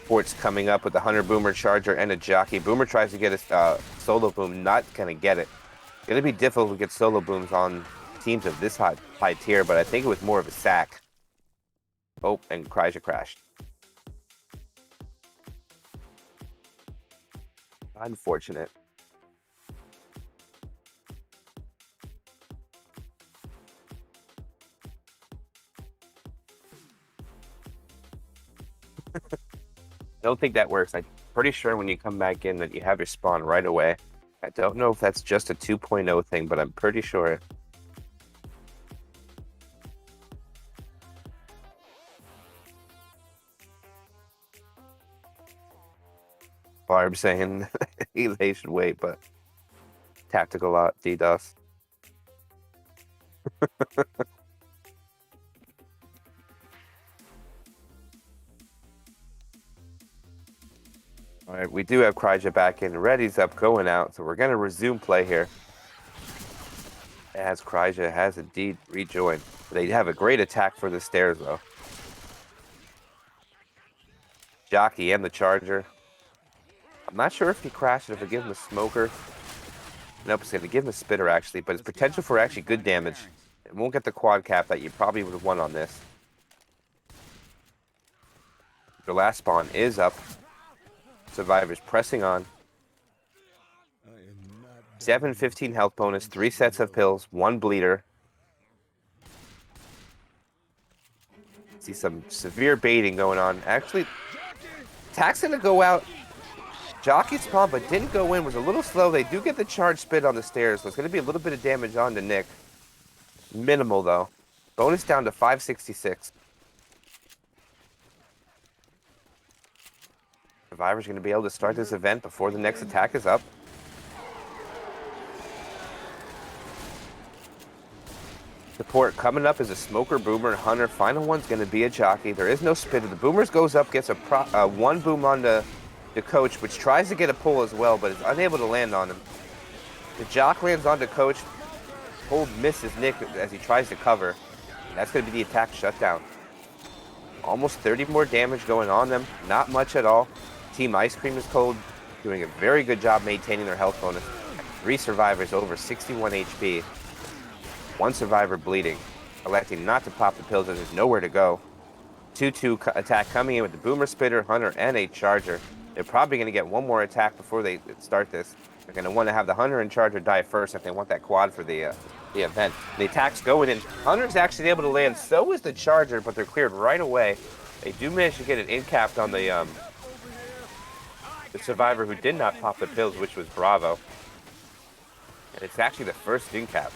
Port's coming up with a Hunter Boomer Charger and a jockey. Boomer tries to get a solo boom, not going to get it. It's going to be difficult to get solo booms on teams of this high tier, but I think it was more of a sack. Oh, and Kryja crashed. Unfortunate. I don't think that works. I'm pretty sure when you come back in that you have your spawn right away. I don't know if that's just a 2.0 thing, but I'm pretty sure. Barb saying they should wait, but tactical lot DDoS. All right, we do have Kryja back in. Ready's up, going out, so we're going to resume play here. As Kryja has indeed rejoined. They have a great attack for the stairs, though. Jockey and the Charger. I'm not sure if he crashed it, if it gives him a smoker. Nope, it's going to give him a spitter, actually, but it's potential for actually good damage. It won't get the quad cap that you probably would have won on this. The last spawn is up. Survivors pressing on. 715 health bonus, 3 sets of pills, 1 bleeder. See some severe baiting going on. Actually, attack's gonna go out. Jockey spawn, but didn't go in. Was a little slow. They do get the charge spit on the stairs, so it's gonna be a little bit of damage on to Nick. Minimal though. Bonus down to 566. Survivor's gonna be able to start this event before the next attack is up. Support coming up is a Smoker, Boomer, and Hunter. Final one's going to be a Jockey. There is no spitter. The Boomers goes up, gets a one boom on the Coach, which tries to get a pull as well, but is unable to land on him. The Jock lands onto Coach. Hold misses Nick as he tries to cover. And that's going to be the attack shutdown. Almost 30 more damage going on them. Not much at all. Team Ice Cream is cold, doing a very good job maintaining their health bonus. 3 survivors over 61 HP. 1 survivor bleeding, electing not to pop the pills as there's nowhere to go. 2-2 attack coming in with the Boomer, Spitter, Hunter, and a Charger. They're probably going to get one more attack before they start this. They're going to want to have the Hunter and Charger die first if they want that quad for the event. The attack's going in. Hunter's actually able to land, so is the Charger, but they're cleared right away. They do manage to get it in-capped on the survivor who did not pop the pills, which was Bravo. And it's actually the first in-cap.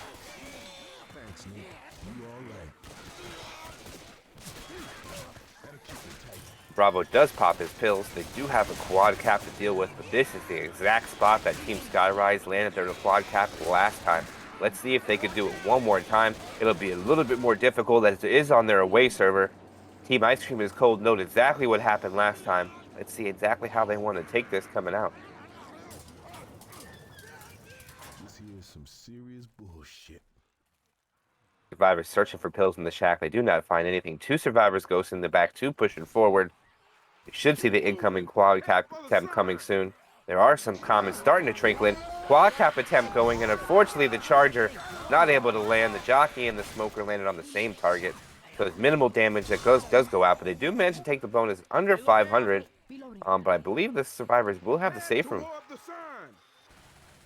Bravo does pop his pills. They do have a quad cap to deal with, but this is the exact spot that Team Skyrise landed their quad cap last time. Let's see if they could do it one more time. It'll be a little bit more difficult as it is on their away server. Team Ice Cream is cold. Note exactly what happened last time. Let's see exactly how they want to take this coming out. This here is some serious bullshit. Survivors searching for pills in the shack. They do not find anything. 2 survivors ghost in the back, 2 pushing forward. You should see the incoming quad cap attempt coming soon. There are some comments starting to trickle in. Quad cap attempt going, and unfortunately the Charger not able to land. The Jockey and the Smoker landed on the same target. So it's minimal damage that does go out, but they do manage to take the bonus under 500. But I believe the survivors will have the safe room.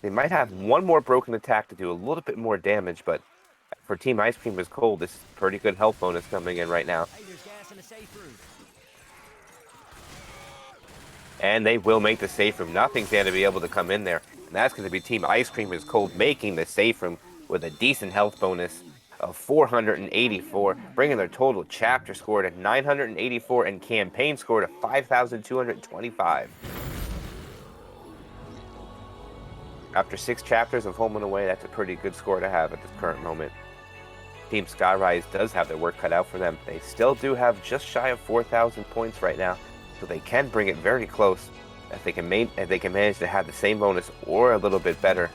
They might have one more broken attack to do a little bit more damage, but for Team Ice Cream is cold. This is pretty good health bonus coming in right now. And they will make the safe room. Nothing's going to be able to come in there. And that's going to be Team Ice Cream is cold making the safe room with a decent health bonus of 484, bringing their total chapter score to 984 and campaign score to 5,225. After 6 chapters of home and away, that's a pretty good score to have at this current moment. Team Skyrise does have their work cut out for them. They still do have just shy of 4,000 points right now, so they can bring it very close. If they can manage to have the same bonus or a little bit better,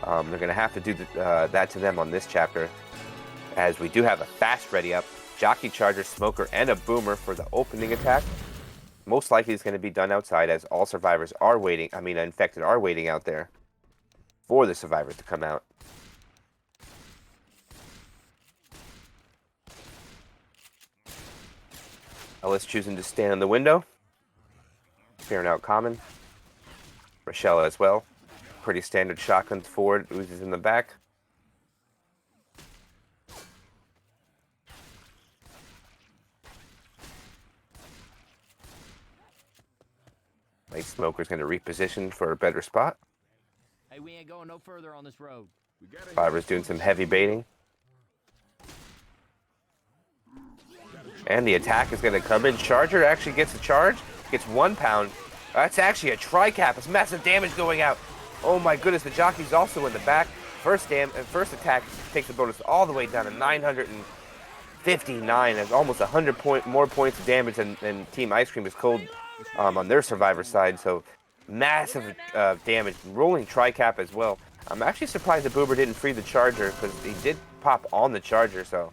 they're going to have to do that to them on this chapter, as we do have a fast ready up, Jockey, Charger, Smoker, and a Boomer for the opening attack. Most likely it's going to be done outside, as all survivors are waiting, infected are waiting out there for the survivors to come out. Ellis choosing to stand in the window. Clearing out common. Rochelle as well. Pretty standard shotguns forward, oozes in the back. Light Smoker's going to reposition for a better spot. Hey, we ain't going no further on this road. Survivor's doing some heavy baiting. And the attack is going to come in. Charger actually gets a charge. Gets 1 pound. That's actually a tri-cap. It's massive damage going out. Oh my goodness, the Jockey's also in the back. First attack takes the bonus all the way down to 959. That's almost 100 more points of damage than Team Ice Cream is cold on their survivor side. So massive damage. Rolling tri-cap as well. I'm actually surprised that Boober didn't free the Charger, because he did pop on the Charger. So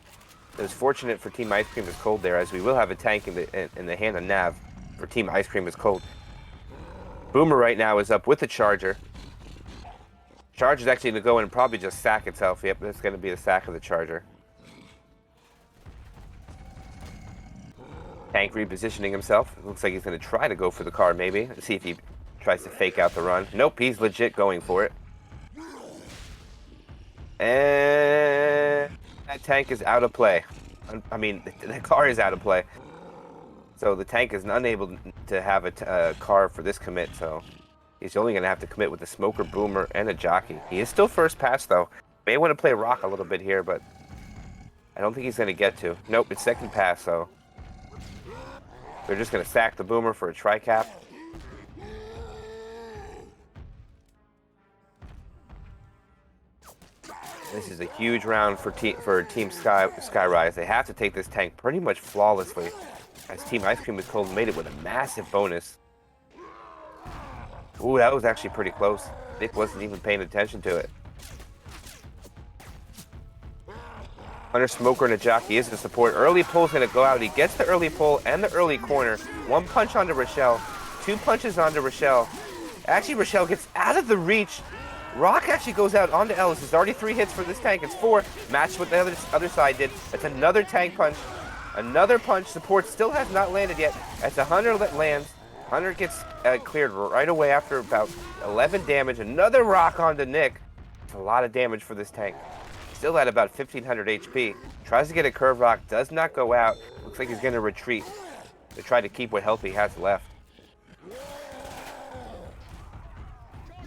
it was fortunate for Team Ice Cream is cold there, as we will have a tank in the hand of Nav for Team Ice Cream is cold. Boomer right now is up with the Charger. Charger's actually going to go in and probably just sack itself. Yep, that's going to be the sack of the Charger. Tank repositioning himself. Looks like he's going to try to go for the car maybe. Let's see if he tries to fake out the run. Nope, he's legit going for it. And that tank is out of play. I mean, the car is out of play. So the tank is unable to have a car for this commit, so he's only going to have to commit with a smoker, boomer, and a jockey. He is still first pass, though. May want to play rock a little bit here, but I don't think he's going to get to. Nope, it's second pass, so they're just going to sack the boomer for a tri-cap. This is a huge round for Team Skyrise. They have to take this tank pretty much flawlessly, as Team Ice Cream is cold made it with a massive bonus. Ooh, that was actually pretty close. Nick wasn't even paying attention to it. Hunter, smoker, and a jockey is the support. Early pull's going to go out. He gets the early pull and the early corner. One punch onto Rochelle. Two punches onto Rochelle. Actually, Rochelle gets out of the reach. Rock actually goes out onto Ellis. There's already 3 hits for this tank. It's 4. Matched what the other side did. That's another tank punch. Another punch. Support still has not landed yet. That's a Hunter that lands. Hunter gets cleared right away after about 11 damage. Another rock onto Nick. It's a lot of damage for this tank. Still at about 1500 HP. Tries to get a curve rock. Does not go out. Looks like he's going to retreat to try to keep what health he has left.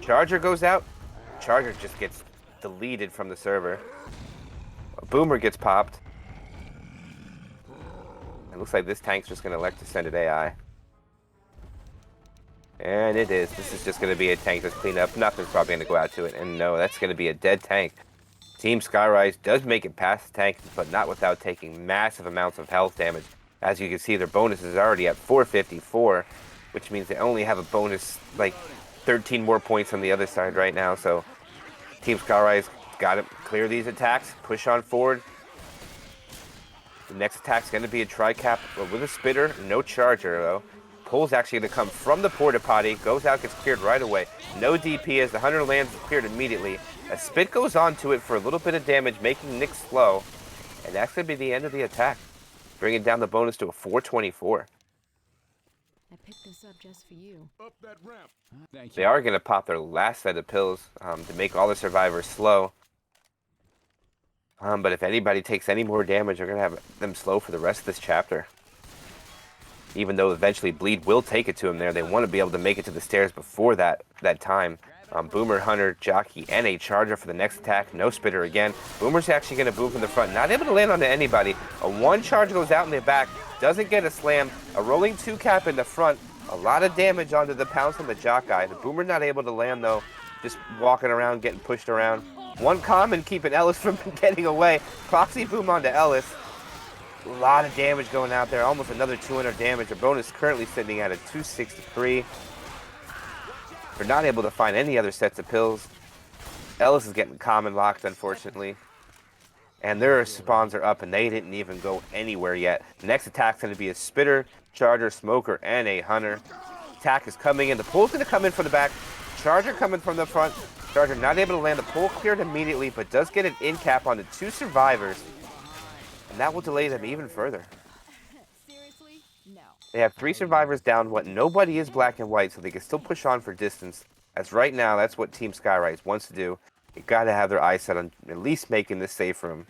Charger goes out. Charger just gets deleted from the server. A boomer gets popped. It looks like this tank's just going to elect to send it AI. And it is. This is just going to be a tank that's cleaned up. Nothing's probably going to go out to it. And no, that's going to be a dead tank. Team Skyrise does make it past the tank, but not without taking massive amounts of health damage. As you can see, their bonus is already at 454, which means they only have a bonus, like 13 more points on the other side right now. So Team Skyrise got to clear these attacks, push on forward. The next attack's going to be a tri-cap with a spitter, no charger though. Pull's actually going to come from the porta potty, goes out, gets cleared right away. No DP as the Hunter lands, cleared immediately. A spit goes onto it for a little bit of damage, making Nick slow. And that's going to be the end of the attack, bringing down the bonus to a 424. I picked this up just for you. Up that ramp. Thank you. They are going to pop their last set of pills to make all the survivors slow. But if anybody takes any more damage, they're going to have them slow for the rest of this chapter. Even though eventually Bleed will take it to him there, they want to be able to make it to the stairs before that time. Boomer, Hunter, Jockey, and a Charger for the next attack. No spitter again. Boomer's actually going to boom from the front. Not able to land onto anybody. A 1 charge goes out in the back. Doesn't get a slam. A rolling 2 cap in the front. A lot of damage onto the pounce on the Jock guy. The Boomer not able to land though. Just walking around, getting pushed around. 1 common keeping Ellis from getting away. Proxy boom onto Ellis. A lot of damage going out there. Almost another 200 damage. Their bonus currently sitting at a 263. They're not able to find any other sets of pills. Ellis is getting common locked, unfortunately. And their spawns are up, and they didn't even go anywhere yet. The next attack's going to be a Spitter, Charger, Smoker, and a Hunter. Attack is coming in. The pull's going to come in from the back. Charger coming from the front. Charger not able to land. The pull cleared immediately, but does get an in cap onto 2 survivors. And that will delay them even further. Seriously? No. They have 3 survivors down. Nobody is black and white, so they can still push on for distance. As right now, that's what Team Skyrise wants to do. They got to have their eyes set on at least making this safe room.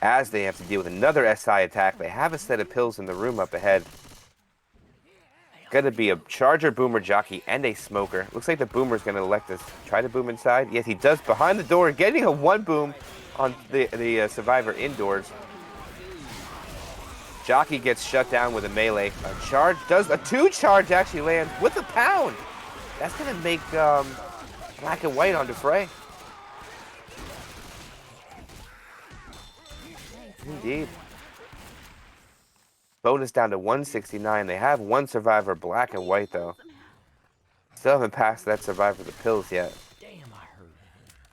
As they have to deal with another SI attack, they have a set of pills in the room up ahead. Going to be a Charger, Boomer, Jockey, and a Smoker. Looks like the Boomer's going to elect to try to boom inside. Yes, he does behind the door, getting a 1 boom on the survivor indoors. Jockey gets shut down with a melee. A charge does a 2 charge actually lands with a pound. That's gonna make black and white onto Frey. Indeed. Bonus down to 169. They have 1 survivor black and white though. Still haven't passed that survivor the pills yet.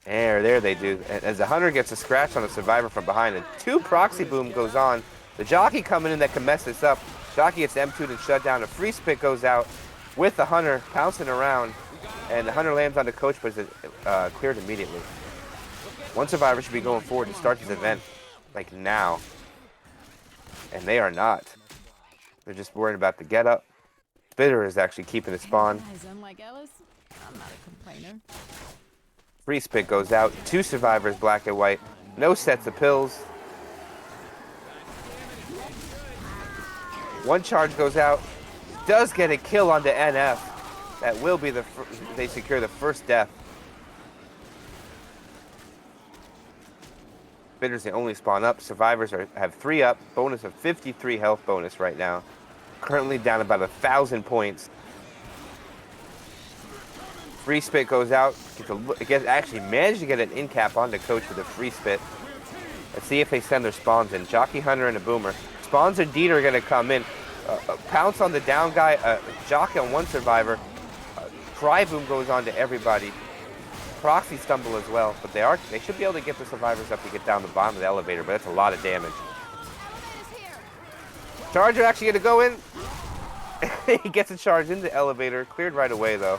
There they do. As the Hunter gets a scratch on a survivor from behind, and 2 proxy boom goes on. The Jockey coming in that can mess this up. Jockey gets M2'd and shut down. A free spit goes out with the Hunter pouncing around, and the Hunter lands on the coach, but is cleared immediately. 1 survivor should be going forward to start this event, like now, and they are not. They're just worried about the get up. Spitter is actually keeping the spawn. Guys, unlike Ellis, I'm not a complainer. Free spit goes out. 2 survivors, black and white. No sets of pills. 1 charge goes out. Does get a kill onto NF. That will be they secure the first death. Spitter's the only spawn up. Survivors have 3 up. Bonus of 53 health bonus right now. Currently down about 1,000 points. Free spit goes out. Actually managed to get an in cap onto Coach with a free spit. Let's see if they send their spawns in. Jockey, Hunter, and a Boomer. Spawns indeed are going to come in. Pounce on the down guy. Jockey on 1 survivor. Cry Boom goes on to everybody. Proxy stumble as well, but they should be able to get the survivors up to get down the bottom of the elevator, but that's a lot of damage. Charger actually going to go in. He gets a charge in the elevator, cleared right away though,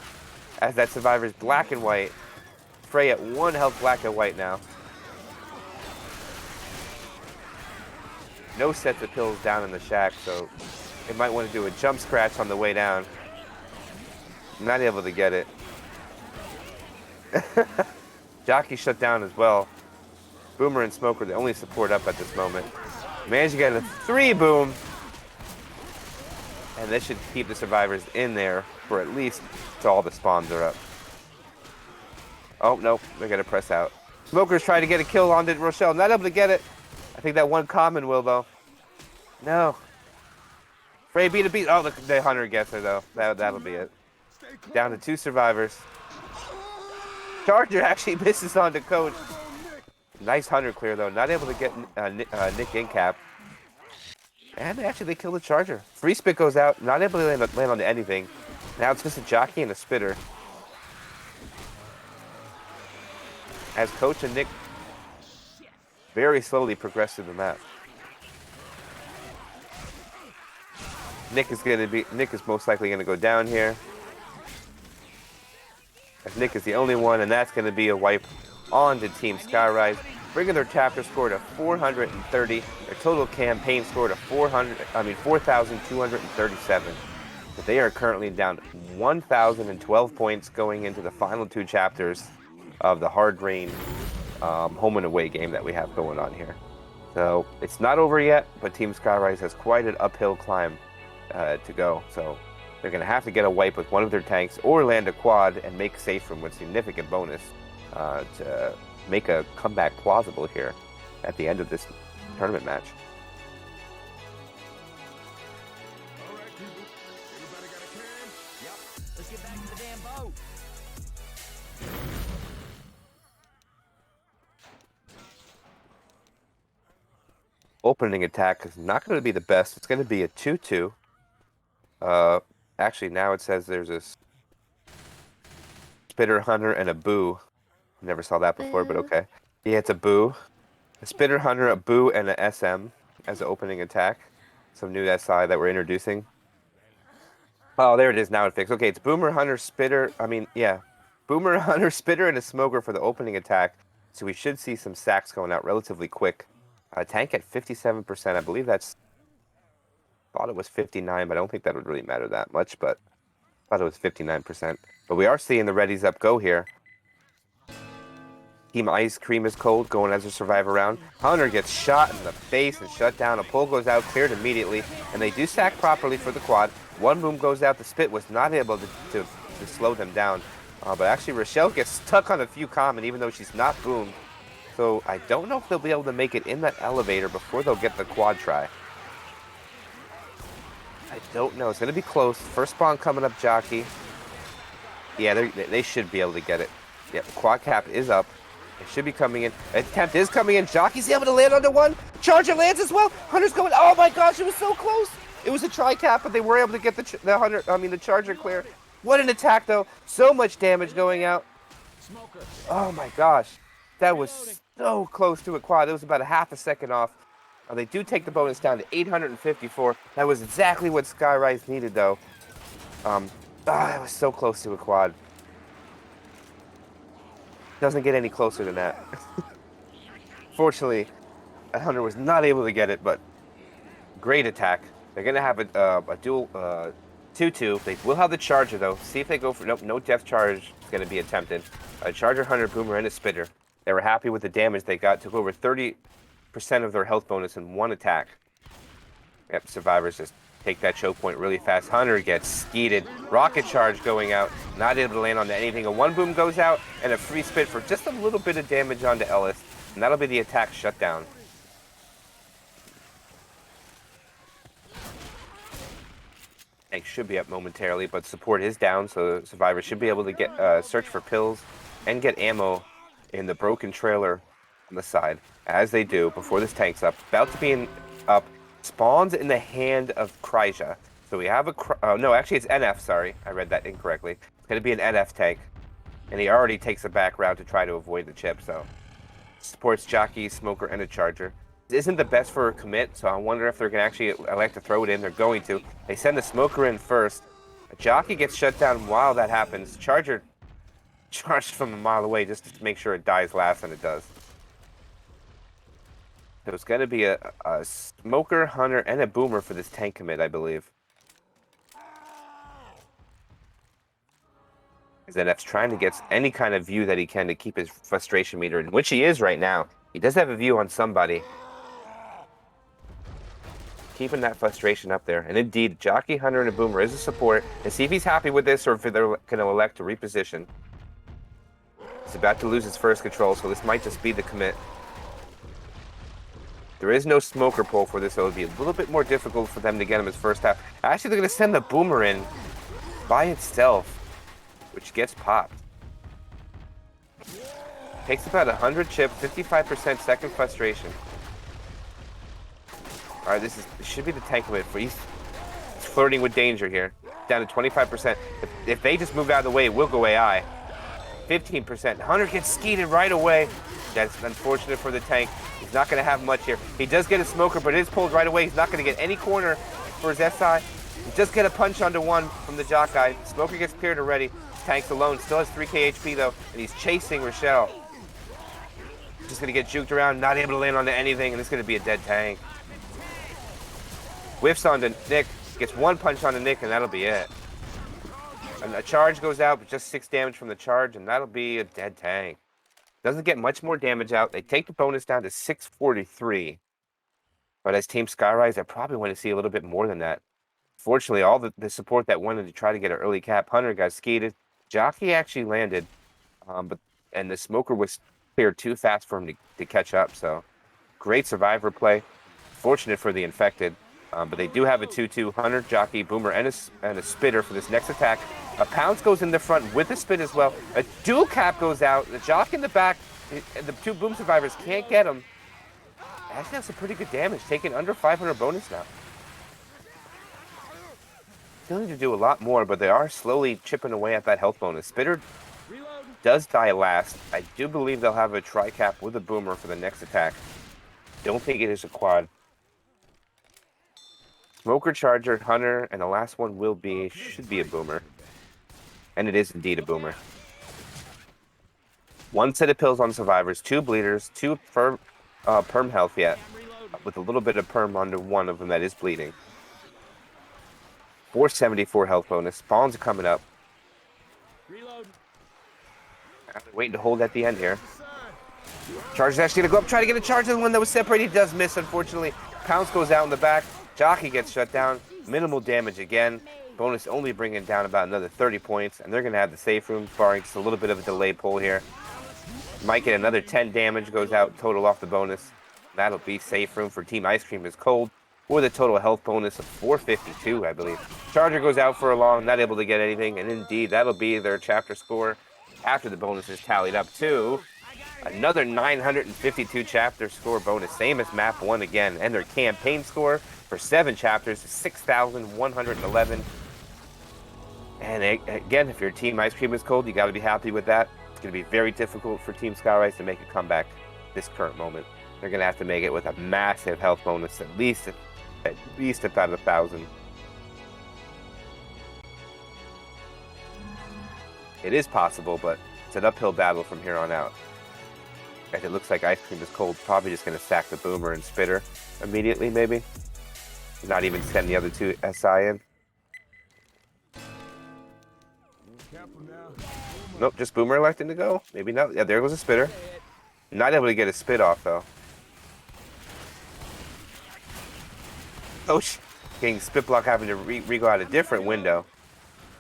as that survivor's black and white. Frey at 1 health, black and white now. No sets of pills down in the shack, so they might want to do a jump scratch on the way down. Not able to get it. Jockey shut down as well. Boomer and Smoker the only support up at this moment. Managed to get a 3 boom. And this should keep the survivors in there for at least till all the spawns are up. Oh, nope. They're going to press out. Smoker's trying to get a kill on Rochelle. Not able to get it. I think that 1 common will, though. No. Frey beat a beat. Oh, the Hunter gets her, though. That'll be it. Down to 2 survivors. Charger actually misses onto Coach. Nice Hunter clear, though. Not able to get Nick in cap. And actually, they kill the Charger. Free spit goes out. Not able to land onto anything. Now it's just a Jockey and a Spitter. As Coach and Nick very slowly progress through the map. Nick is most likely going to go down here. As Nick is the only one, and that's going to be a wipe on to Team Skyrise, bringing their chapter score to 430. Their total campaign score to 4,237. But they are currently down 1,012 points going into the final 2 chapters of the hard rain home and away game that we have going on here. So it's not over yet, but Team Skyrise has quite an uphill climb to go. So they're going to have to get a wipe with one of their tanks or land a quad and make safe room with significant bonus to make a comeback plausible here at the end of this tournament match. All right, people. Everybody got a can? Yep. Let's get back to the damn boat. Opening attack is not going to be the best. It's going to be a 2-2. Actually, now it says there's a Spitter, Hunter, and a Boo. Never saw that before, but okay. Yeah, it's a Boo. A Spitter, Hunter, a Boo, and a SM as an opening attack. Some new SI that we're introducing. Oh, there it is. Now it fixed. Okay, it's Boomer, Hunter, Spitter. Boomer, Hunter, Spitter, and a Smoker for the opening attack. So we should see some sacks going out relatively quick. Tank at 57%. I believe that's... Thought it was 59, but I don't think that would really matter that much, but thought it was 59%. But we are seeing the readies up go here. Team Ice Cream is cold, going as a survivor round. Hunter gets shot in the face and shut down. A pull goes out, cleared immediately, and they do sack properly for the quad. 1 boom goes out. The spit was not able to slow them down. But actually, Rochelle gets stuck on a few common, even though she's not boomed. So I don't know if they'll be able to make it in that elevator before they'll get the quad try. I don't know. It's going to be close. First spawn coming up, Jockey. Yeah, they should be able to get it. Yeah, the quad cap is up. It should be coming in. Attempt is coming in. Jockey's able to land under 1. Charger lands as well. Hunter's going. Oh my gosh, it was so close. It was a try cap, but they were able to get the Charger clear. What an attack, though. So much damage going out. Oh my gosh. That was so close to a quad. It was about a half a second off. They do take the bonus down to 854. That was exactly what Skyrise needed, though. It was so close to a quad. Doesn't get any closer than that. Fortunately, Hunter was not able to get it, but great attack. They're going to have a dual 2-2. They will have the Charger, though. See if they go for... Nope, no Death Charge is going to be attempted. A Charger, Hunter, Boomer, and a Spitter. They were happy with the damage they got. Took over 30% of their health bonus in one attack. Yep, Survivors just take that choke point really fast. Hunter gets skeeted. Rocket Charge going out. Not able to land onto anything. A one boom goes out, and a free spit for just a little bit of damage onto Ellis. And that'll be the attack shutdown. Tank should be up momentarily, but support is down, so Survivor should be able to get search for pills and get ammo in the broken trailer on the side, as they do before this tank's up. About to be up, spawns in the hand of Kryja. So we have a... no, actually it's NF, sorry. I read that incorrectly. It's going to be an NF tank, and he already takes a back route to try to avoid the chip, so... Supports Jockey, Smoker, and a Charger. Isn't the best for a commit, so I wonder if they're going to actually elect to throw it in. They're going to. They send the Smoker in first. A Jockey gets shut down while that happens. Charger charged from a mile away just to make sure it dies last, and it does. So it's going to be a Smoker, Hunter, and a Boomer for this tank commit, I believe. ZF's trying to get any kind of view that he can to keep his frustration meter, in which he is right now. He does have a view on somebody. Keeping that frustration up there. And indeed, Jockey, Hunter, and a Boomer is a support. And see if he's happy with this or if they're going to elect to reposition. He's about to lose his first control, so this might just be the commit. There is no Smoker pull for this, so it'll be a little bit more difficult for them to get him his first half. Actually, they're going to send the Boomer in by itself, which gets popped. Takes about 100 chip, 55% second frustration. All right, this should be the tank commit. He's flirting with danger here. Down to 25%. If they just move out of the way, it will go AI. 15%. Hunter gets skeeted right away. That's unfortunate for the tank. He's not going to have much here. He does get a Smoker, but it is pulled right away. He's not going to get any corner for his SI. He just get a punch onto one from the Jock guy. Smoker gets cleared already. Tank's alone. Still has 3k HP, though, and he's chasing Rochelle. Just going to get juked around, not able to land onto anything, and it's going to be a dead tank. Whiffs onto Nick, gets one punch onto Nick, and that'll be it. And a charge goes out, but just 6 damage from the charge, and that'll be a dead tank. Doesn't get much more damage out. They take the bonus down to 643. But as Team Skyrise, I probably want to see a little bit more than that. Fortunately, all the support that wanted to try to get an early cap, Hunter got skeeted. Jockey actually landed, and the Smoker was cleared too fast for him to catch up. So, great Survivor play. Fortunate for the infected. But they do have a 2-2. Hunter, Jockey, Boomer, and a Spitter for this next attack. A Pounce goes in the front with a Spit as well. A dual cap goes out. The Jock in the back. The 2 Boom Survivors can't get him. Actually, that's some pretty good damage. Taking under 500 bonus now. Still need to do a lot more, but they are slowly chipping away at that health bonus. Spitter does die last. I do believe they'll have a tri-cap with a Boomer for the next attack. Don't think it is a quad. Smoker, Charger, Hunter, and the last one should be a Boomer. And it is indeed a Boomer. 1 set of pills on Survivors, 2 bleeders, 2 perm health yet, with a little bit of perm onto one of them that is bleeding. 474 health bonus. Spawns are coming up. After waiting to hold at the end here. Charger's actually going to go up, try to get a charge on the one that was separated. He does miss, unfortunately. Pounce goes out in the back. Jockey gets shut down. Minimal damage again. Bonus only bringing down about another 30 points. And they're going to have the safe room, barring just a little bit of a delay pull here. Might get another 10 damage, goes out total off the bonus. That'll be safe room for Team Ice Cream is Cold, with a total health bonus of 452, I believe. Charger goes out for a long, not able to get anything. And indeed, that'll be their chapter score after the bonus is tallied up to another 952 chapter score bonus, same as map 1 again. And their campaign score for 7 chapters is 6,111. And again, if your Team Ice Cream is Cold, you got to be happy with that. It's going to be very difficult for Team Skyrise to make a comeback this current moment. They're going to have to make it with a massive health bonus, at least about 1,000. It is possible, but it's an uphill battle from here on out. And it looks like Ice Cream is Cold, probably just going to stack the Boomer and Spitter immediately, maybe. Not even send the other 2 SI in. Careful now. Nope, just Boomer electing to go. Maybe not. Yeah, there goes a spitter. Not able to get a spit off, though. Oh, getting spit block, having to re-go out a different window.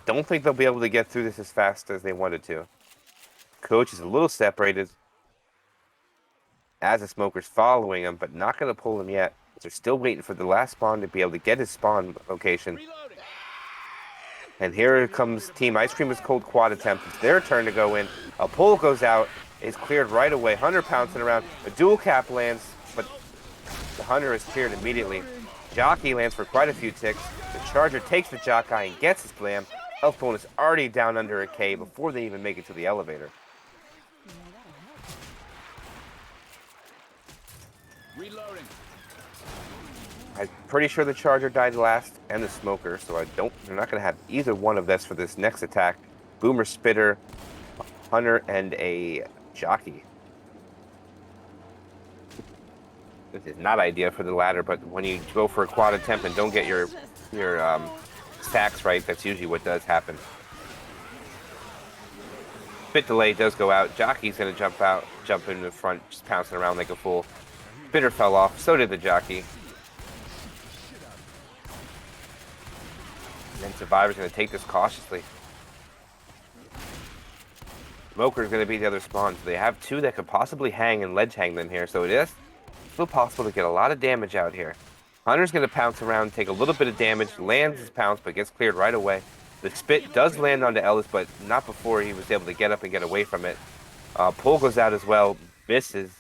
Don't think they'll be able to get through this as fast as they wanted to. Coach is a little separated as the Smoker's following him, but not going to pull him yet. They're still waiting for the last spawn to be able to get his spawn location. And here comes Team Ice Cream's cold quad attempt. It's their turn to go in. A pull goes out. Is cleared right away. Hunter pouncing around. A dual cap lands, but the Hunter is cleared immediately. Jockey lands for quite a few ticks. The Charger takes the Jockey and gets his blam. Health bonus already down under a K before they even make it to the elevator. Reloading. I'm pretty sure the Charger died last and the Smoker, so they're not going to have either one of this for this next attack. Boomer, Spitter, Hunter, and a Jockey. This is not ideal for the ladder, but when you go for a quad attempt and don't get your stacks right, that's usually what does happen. Spit delay does go out. Jockey's going to jump in the front, just pouncing around like a fool. Spitter fell off, so did the Jockey. And then Survivor's going to take this cautiously. Smoker's going to be the other spawn. So they have two that could possibly hang and ledge hang them here. So it is still possible to get a lot of damage out here. Hunter's going to pounce around, take a little bit of damage, lands his pounce, but gets cleared right away. The spit does land onto Ellis, but not before he was able to get up and get away from it. Pull goes out as well, misses,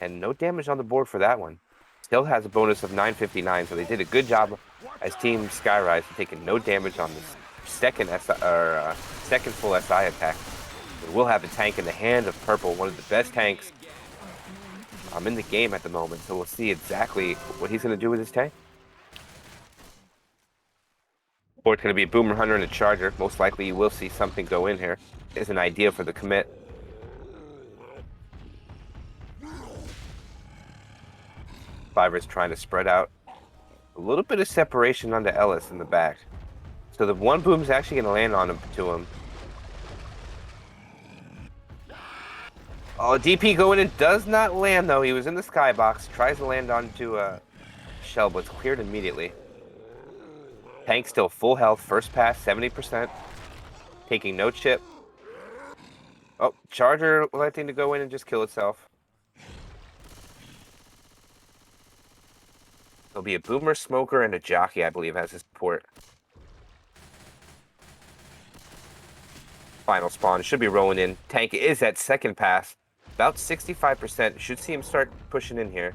and no damage on the board for that one. Still has a bonus of 959, so they did a good job as Team Skyrise, taking no damage on this second full SI attack. We will have a tank in the hand of Purple, one of the best tanks in the game at the moment, so we'll see exactly what he's going to do with his tank. Or it's going to be a Boomer, Hunter, and a Charger. Most likely you will see something go in here. Is an idea for the commit. Survivor's trying to spread out. A little bit of separation onto Ellis in the back. So the one boom's actually going to land on him to him. Oh, DP going in does not land, though. He was in the skybox. Tries to land onto a shell, but it's cleared immediately. Tank still full health. First pass, 70%. Taking no chip. Oh, Charger electing to go in and just kill itself. There'll be a Boomer, Smoker, and a Jockey, I believe, as his support. Final spawn should be rolling in. Tank is at second pass. About 65%. Should see him start pushing in here.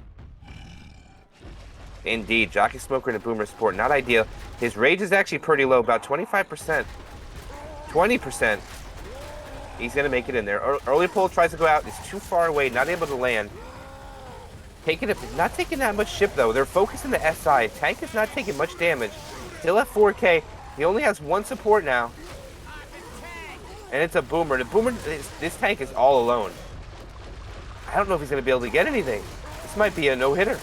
Indeed, Jockey, Smoker, and a Boomer support. Not ideal. His rage is actually pretty low, about 25%. 20%. He's going to make it in there. Early pull tries to go out. It's too far away, not able to land. Not taking that much ship, though. They're focusing the SI. Tank is not taking much damage. Still at 4K. He only has one support now. And it's a Boomer. The Boomer, this tank is all alone. I don't know if he's going to be able to get anything. This might be a no-hitter.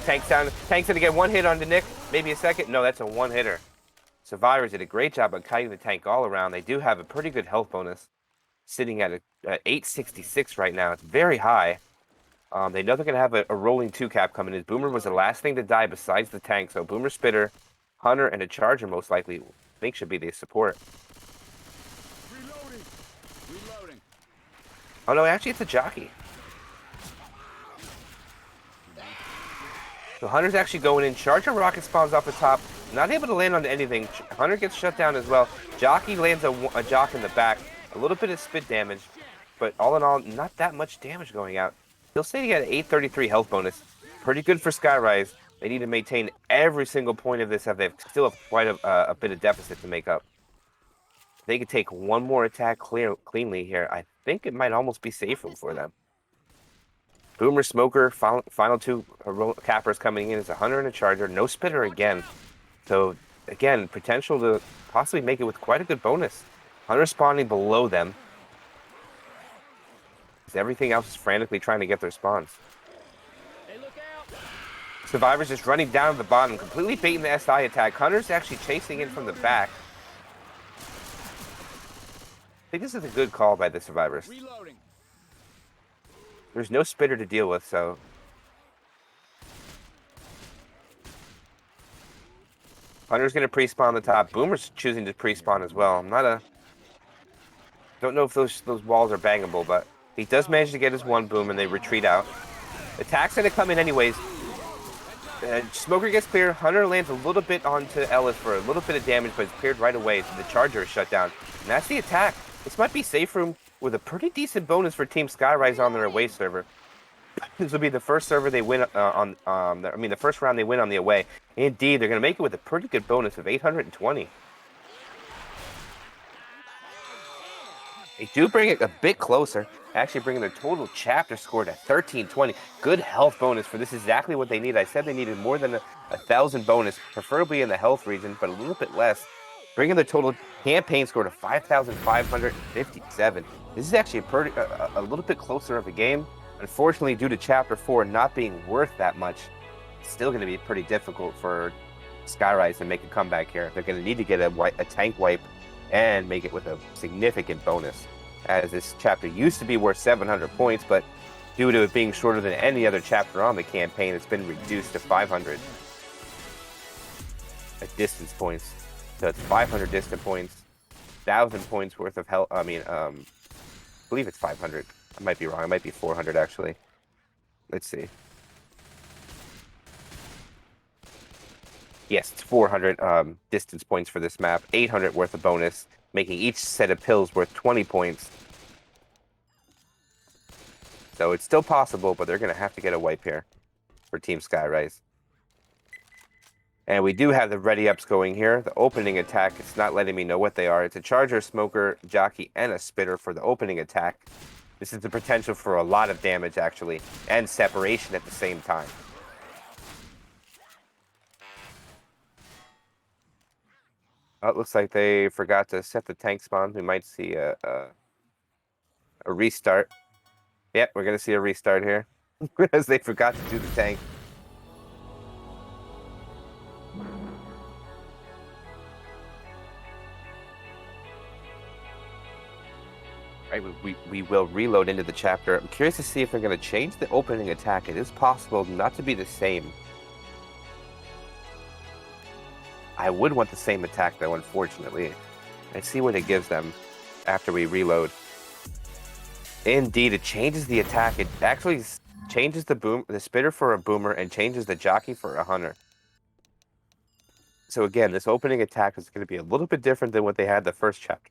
Tank's going to get one hit on the Nick. Maybe a second. No, that's a one-hitter. Survivors did a great job of kiting the tank all around. They do have a pretty good health bonus. Sitting at 866 right now. It's very high. They know they're going to have a rolling 2-cap coming in. Boomer was the last thing to die besides the tank. So Boomer, Spitter, Hunter, and a Charger most likely, I think, should be the support. Reloading. Oh, no, actually, it's a Jockey. So Hunter's actually going in. Charger rocket spawns off the top. Not able to land onto anything. Hunter gets shut down as well. Jockey lands a Jock in the back. A little bit of spit damage. But all in all, not that much damage going out. He'll say he got an 833 health bonus. Pretty good for Skyrise. They need to maintain every single point of this. They still have quite a bit of deficit to make up. If they could take one more attack cleanly here, I think it might almost be safer for them. Boomer, Smoker, final two cappers coming in is a Hunter and a Charger. No Spitter again. So, again, potential to possibly make it with quite a good bonus. Hunter spawning below them. Everything else is frantically trying to get their spawns. Hey, look out! Survivors just running down to the bottom, completely baiting the SI attack. Hunter's actually chasing in from the back. think this is a good call by the survivors. Reloading. There's no spitter to deal with, so Hunter's gonna pre-spawn the top. Boomer's choosing to pre-spawn as well. Don't know if those walls are bangable, but he does manage to get his one boom and they retreat out. Attack's gonna come in anyways. Smoker gets clear. Hunter lands a little bit onto Ellis for a little bit of damage, but it's cleared right away, so the charger is shut down. And that's the attack. This might be safe room with a pretty decent bonus for Team Skyrise on their away server. This will be the first server they win the first round they win on the away. Indeed, they're going to make it with a pretty good bonus of 820. They do bring it a bit closer, actually bringing their total chapter score to 1320. Good health bonus for this is exactly what they need. I said they needed more than 1,000 bonus, preferably in the health region, but a little bit less. Bringing the total campaign score to 5,557. This is actually a little bit closer of a game. Unfortunately, due to Chapter 4 not being worth that much, it's still going to be pretty difficult for Skyrise to make a comeback here. They're going to need to get a tank wipe and make it with a significant bonus, as this chapter used to be worth 700 points, but due to it being shorter than any other chapter on the campaign, it's been reduced to 500 distance points. So it's 500 distance points, 1,000 points worth of health. I believe it's 500. I might be wrong. It might be 400 actually. Let's see. Yes, it's 400 distance points for this map. 800 worth of bonus, making each set of pills worth 20 points. So it's still possible, but they're going to have to get a wipe here for Team Skyrise. And we do have the ready ups going here. The opening attack, it's not letting me know what they are. It's a charger, smoker, jockey, and a spitter for the opening attack. This is the potential for a lot of damage, actually, and separation at the same time. Oh, it looks like they forgot to set the tank spawns. We might see a restart. Yep, we're going to see a restart here because they forgot to do the tank. Right, we will reload into the chapter. I'm curious to see if they're going to change the opening attack. It is possible not to be the same. I would want the same attack though, unfortunately. Let's see what it gives them after we reload. Indeed, it changes the attack. It actually changes the spitter for a boomer and changes the jockey for a hunter. So again, this opening attack is going to be a little bit different than what they had the first chapter.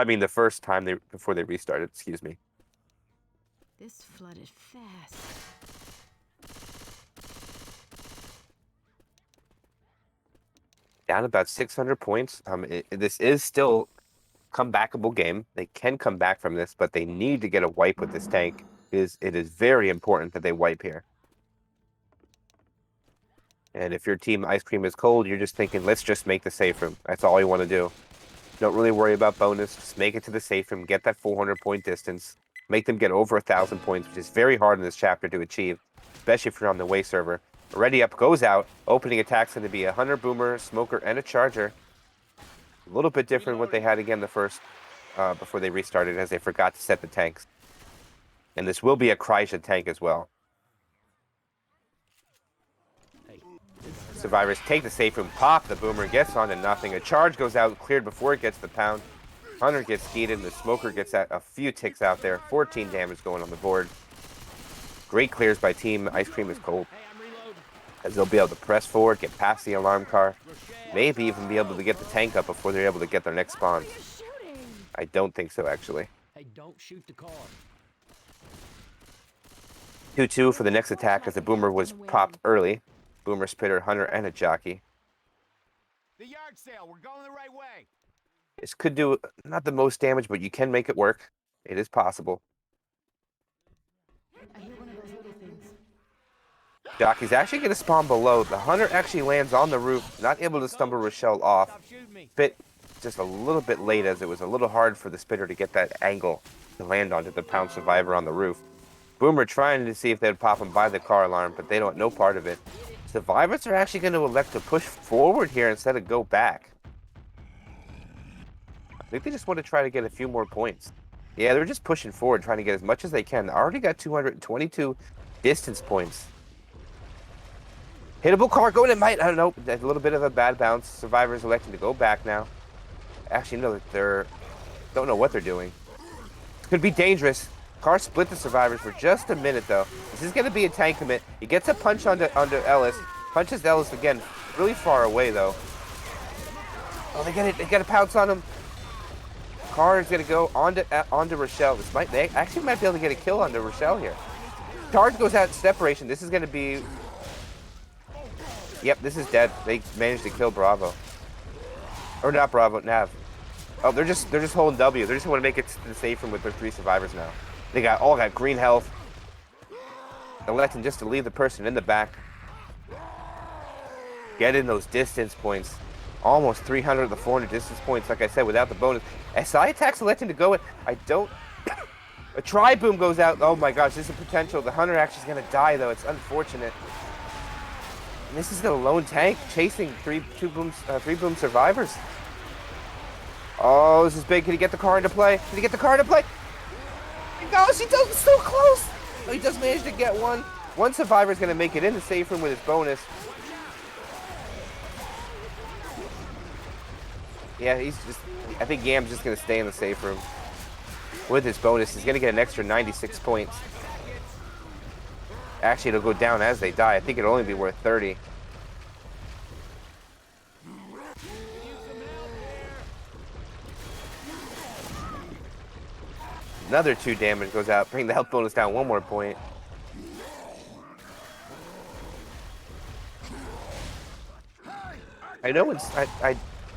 The first time before they restarted, excuse me. This flooded fast. Down about 600 points. This is still comebackable game. They can come back from this, but they need to get a wipe with this tank. It is very important that they wipe here. And if your team Ice Cream is cold, you're just thinking, let's just make the safe room. That's all you want to do. Don't really worry about bonus. Just make it to the safe room. Get that 400 point distance. Make them get over 1,000 points, which is very hard in this chapter to achieve, especially if you're on the way server. Ready up goes out. Opening attack's going to be a hunter, boomer, smoker, and a charger. A little bit different what they had again the first before they restarted, as they forgot to set the tanks. And this will be a Kreischer tank as well. Survivors take the safe room, pop, the boomer gets on to nothing. A charge goes out, cleared before it gets the pound. Hunter gets skeeted, and the smoker gets a few ticks out there. 14 damage going on the board. Great clears by Team Ice Cream is cold, as they'll be able to press forward, get past the alarm car, maybe even be able to get the tank up before they're able to get their next spawn. I don't think so, actually. Hey, don't shoot the car. 2-2 for the next attack, as the boomer was popped early. Boomer, spitter, hunter, and a jockey. The yard sale. We're going the right way. This could do not the most damage, but you can make it work. It is possible. I hear one of those little things. Jockey's actually going to spawn below. The hunter actually lands on the roof, not able to stumble Rochelle off. Stop shooting me. Bit just a little bit late, as it was a little hard for the spitter to get that angle to land onto the pound survivor on the roof. Boomer trying to see if they'd pop him by the car alarm, but they don't know part of it. Survivors are actually going to elect to push forward here instead of go back. think they just want to try to get a few more points. Yeah, they're just pushing forward, trying to get as much as they can. Already got 222 distance points. Hittable car going, it might, I don't know, a little bit of a bad bounce. Survivors electing to go back now. Actually, no, don't know what they're doing. Could be dangerous. Car split the survivors for just a minute, though. This is going to be a tank commit. He gets a punch onto Ellis. Punches Ellis again, really far away, though. Oh, they got to pounce on him. Car is going to go onto Rochelle. They actually might be able to get a kill onto Rochelle here. Charge goes out separation. This is going to be... Yep, this is dead. They managed to kill Bravo. Or not Bravo, Nav. Oh, they're just holding W. They just want to make it to the safe room with their 3 survivors now. They all got green health. Electing just to leave the person in the back. Get in those distance points. Almost 300 of the 400 distance points, like I said, without the bonus. SI attacks electing to go in. A tri-boom goes out. Oh my gosh, this is a potential. The Hunter actually is going to die, though. It's unfortunate. And this is the lone tank chasing three boom survivors. Oh, this is big. Can he get the car into play? Can he get the car into play? Gosh, he does. It's so close. Oh, he does manage to get one. One survivor is going to make it in the safe room with his bonus. Yeah, I think Yam's just going to stay in the safe room with his bonus. He's going to get an extra 96 points. Actually, it'll go down as they die. I think it'll only be worth 30. Another 2 damage goes out. Bring the health bonus down 1 more point. I know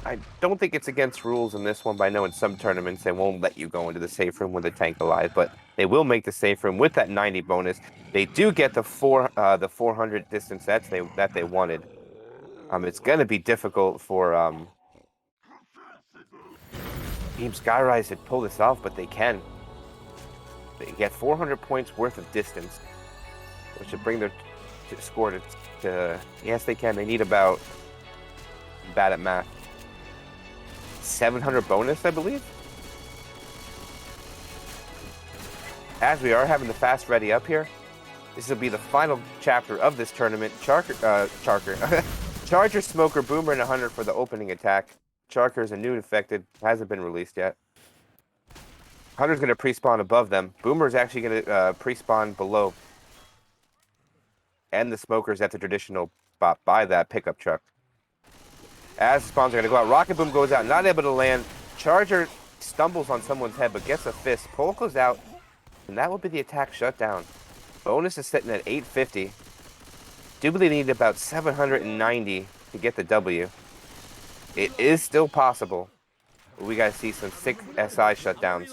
I don't think it's against rules in this one, but I know in some tournaments they won't let you go into the safe room with a tank alive, but they will make the safe room with that 90 bonus. They do get the 400 distance that they wanted. It's going to be difficult for Team Skyrise to pull this off, but they can. They get 400 points worth of distance, which would bring their score to yes, they can. They need about, bad at math, 700 bonus, I believe. As we are having the fast ready up here, this will be the final chapter of this tournament. Charger, Smoker, Boomer, and a Hunter for the opening attack. Charker is a new infected, hasn't been released yet. Hunter's going to pre-spawn above them. Boomer's actually going to pre-spawn below. And the Smoker's at the traditional spot by that pickup truck. As the spawns are going to go out, Rocket Boom goes out, not able to land. Charger stumbles on someone's head, but gets a fist. Pole goes out, and that will be the attack shutdown. Bonus is sitting at 850. Do believe they need about 790 to get the W. It is still possible. We got to see some sick SI shutdowns.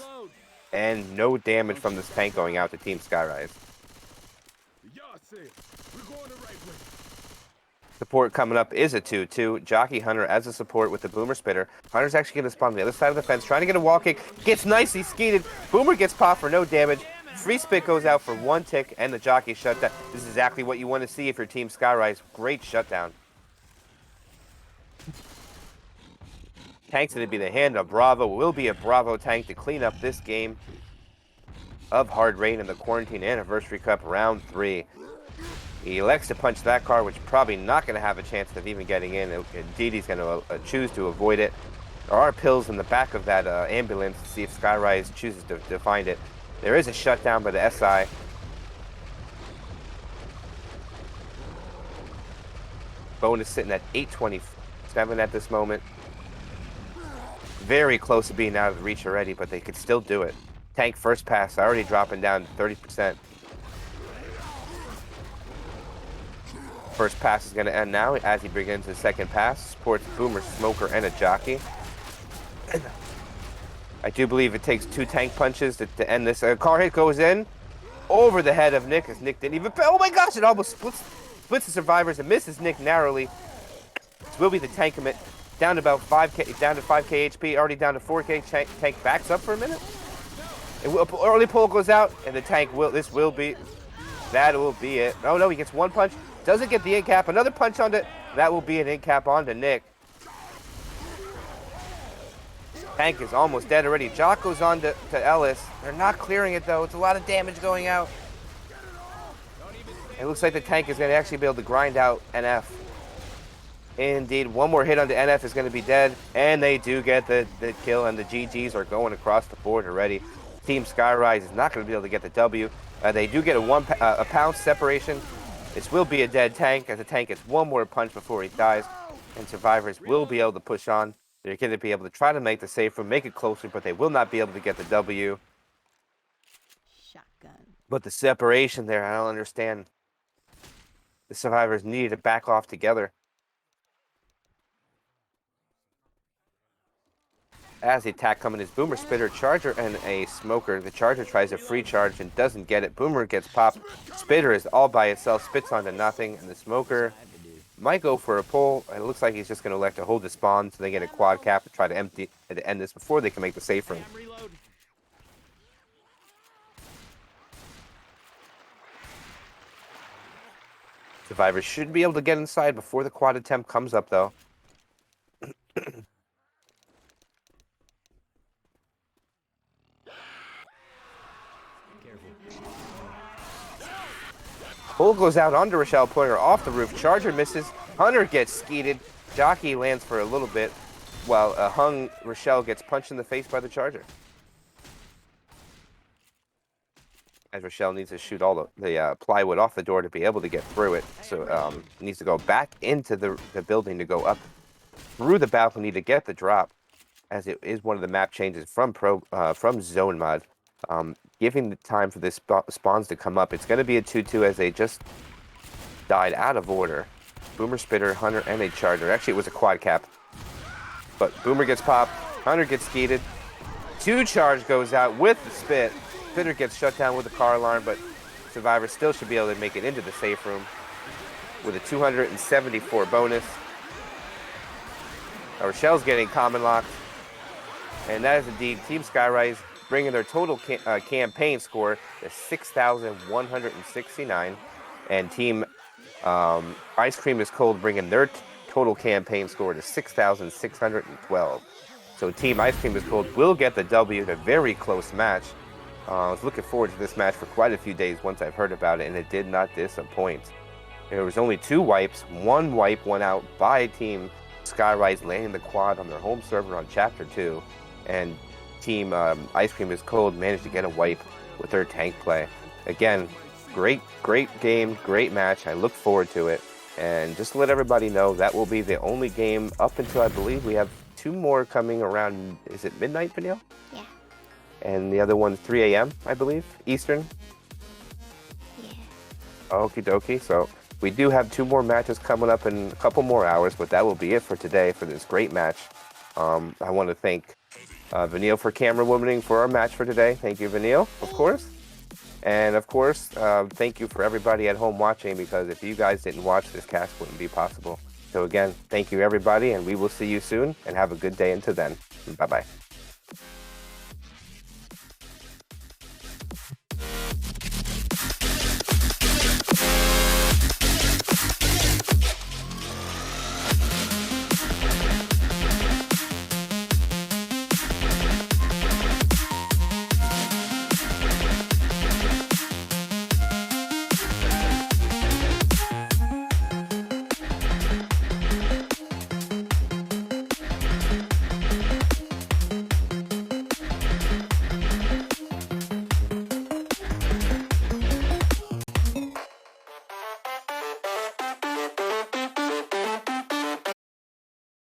And no damage from this tank going out to Team Skyrise. Support coming up is a 2-2. Jockey Hunter as a support with the Boomer Spitter. Hunter's actually going to spawn on the other side of the fence, trying to get a wall kick. Gets nicely skeeted. Boomer gets popped for no damage. Free spit goes out for 1 tick, and the Jockey shutdown. This is exactly what you want to see if you're Team Skyrise. Great shutdown. Tank's going to be the hand of Bravo. Will be a Bravo tank to clean up this game of Hard Rain in the Quarantine Anniversary Cup Round 3. He elects to punch that car, which probably not going to have a chance of even getting in. Indeed, he's going to choose to avoid it. There are pills in the back of that ambulance to see if Skyrise chooses to find it. There is a shutdown by the SI. Bonus sitting at 827 at this moment. Very close to being out of reach already, but they could still do it. Tank first pass already dropping down 30%. First pass is going to end now as he begins his second pass. Supports Boomer, Smoker, and a Jockey. I do believe it takes 2 tank punches to end this. A car hit goes in over the head of Nick, as Nick didn't even... Oh my gosh, it almost splits the survivors and misses Nick narrowly. This will be the tank commit. Down to about 5k, down to 5k HP, already down to 4k. Tank backs up for a minute. Early pull goes out, and the tank will, that will be it. Oh no, he gets 1 punch, doesn't get the in cap, another punch onto, that will be an in cap onto Nick. Tank is almost dead already. Jock goes on to Ellis. They're not clearing it, though. It's a lot of damage going out. It looks like the tank is going to actually be able to grind out NF. Indeed, one more hit on the NF is going to be dead. And they do get the kill, and the GGs are going across the board already. Team Skyrise is not going to be able to get the W. They do get a pound separation. This will be a dead tank, as the tank gets one more punch before he dies. And survivors will be able to push on. They're going to be able to try to make the safe room, make it closer, but they will not be able to get the W. Shotgun. But the separation there, I don't understand. The survivors needed to back off together. As the attack coming is Boomer, Spitter, Charger, and a Smoker. The Charger tries a free charge and doesn't get it. Boomer gets popped. Spitter is all by itself, spits onto nothing, and the Smoker might go for a pull. It looks like he's just going to elect to hold the spawn so they get a quad cap and try to end this before they can make the safe room. I'm reloading. Survivors should be able to get inside before the quad attempt comes up, though. Pull goes out onto Rochelle, putting her off the roof. Charger misses. Hunter gets skeeted. Jockey lands for a little bit, while hung Rochelle gets punched in the face by the Charger. As Rochelle needs to shoot all the plywood off the door to be able to get through it. So needs to go back into the building to go up through the balcony to get the drop, as it is one of the map changes from zone mod. Giving the time for this spawns to come up. It's going to be a 2-2 as they just died out of order. Boomer, Spitter, Hunter, and a Charger. Actually, it was a quad cap. But Boomer gets popped. Hunter gets skeeted. 2 charge goes out with the spit. Spitter gets shut down with a car alarm, but Survivor still should be able to make it into the safe room with a 274 bonus. Rochelle's getting common locked. And that is indeed Team Skyrise bringing their total campaign score to 6,169. And Team Ice Cream is Cold bringing their total campaign score to 6,612. So Team Ice Cream is Cold will get the W in a very close match. I was looking forward to this match for quite a few days once I've heard about it, and it did not disappoint. There was only 2 wipes. 1 wipe went out by Team Skyrise, landing the quad on their home server on Chapter 2. And Team Ice Cream is Cold managed to get a wipe with their tank play. Again, great game, great match. I look forward to it. And just to let everybody know, that will be the only game up until I believe we have 2 more coming around. Is it midnight, Vanille? Yeah. And the other one's 3 a.m., I believe, Eastern. Yeah. Okie dokie. So we do have 2 more matches coming up in a couple more hours, but that will be it for today for this great match. I want to thank Vanille for camera womaning for our match for today. Thank you, Vanille, of course. And of course, thank you for everybody at home watching, because if you guys didn't watch, this cast wouldn't be possible. So again, thank you everybody, and we will see you soon, and have a good day until then. Bye-bye.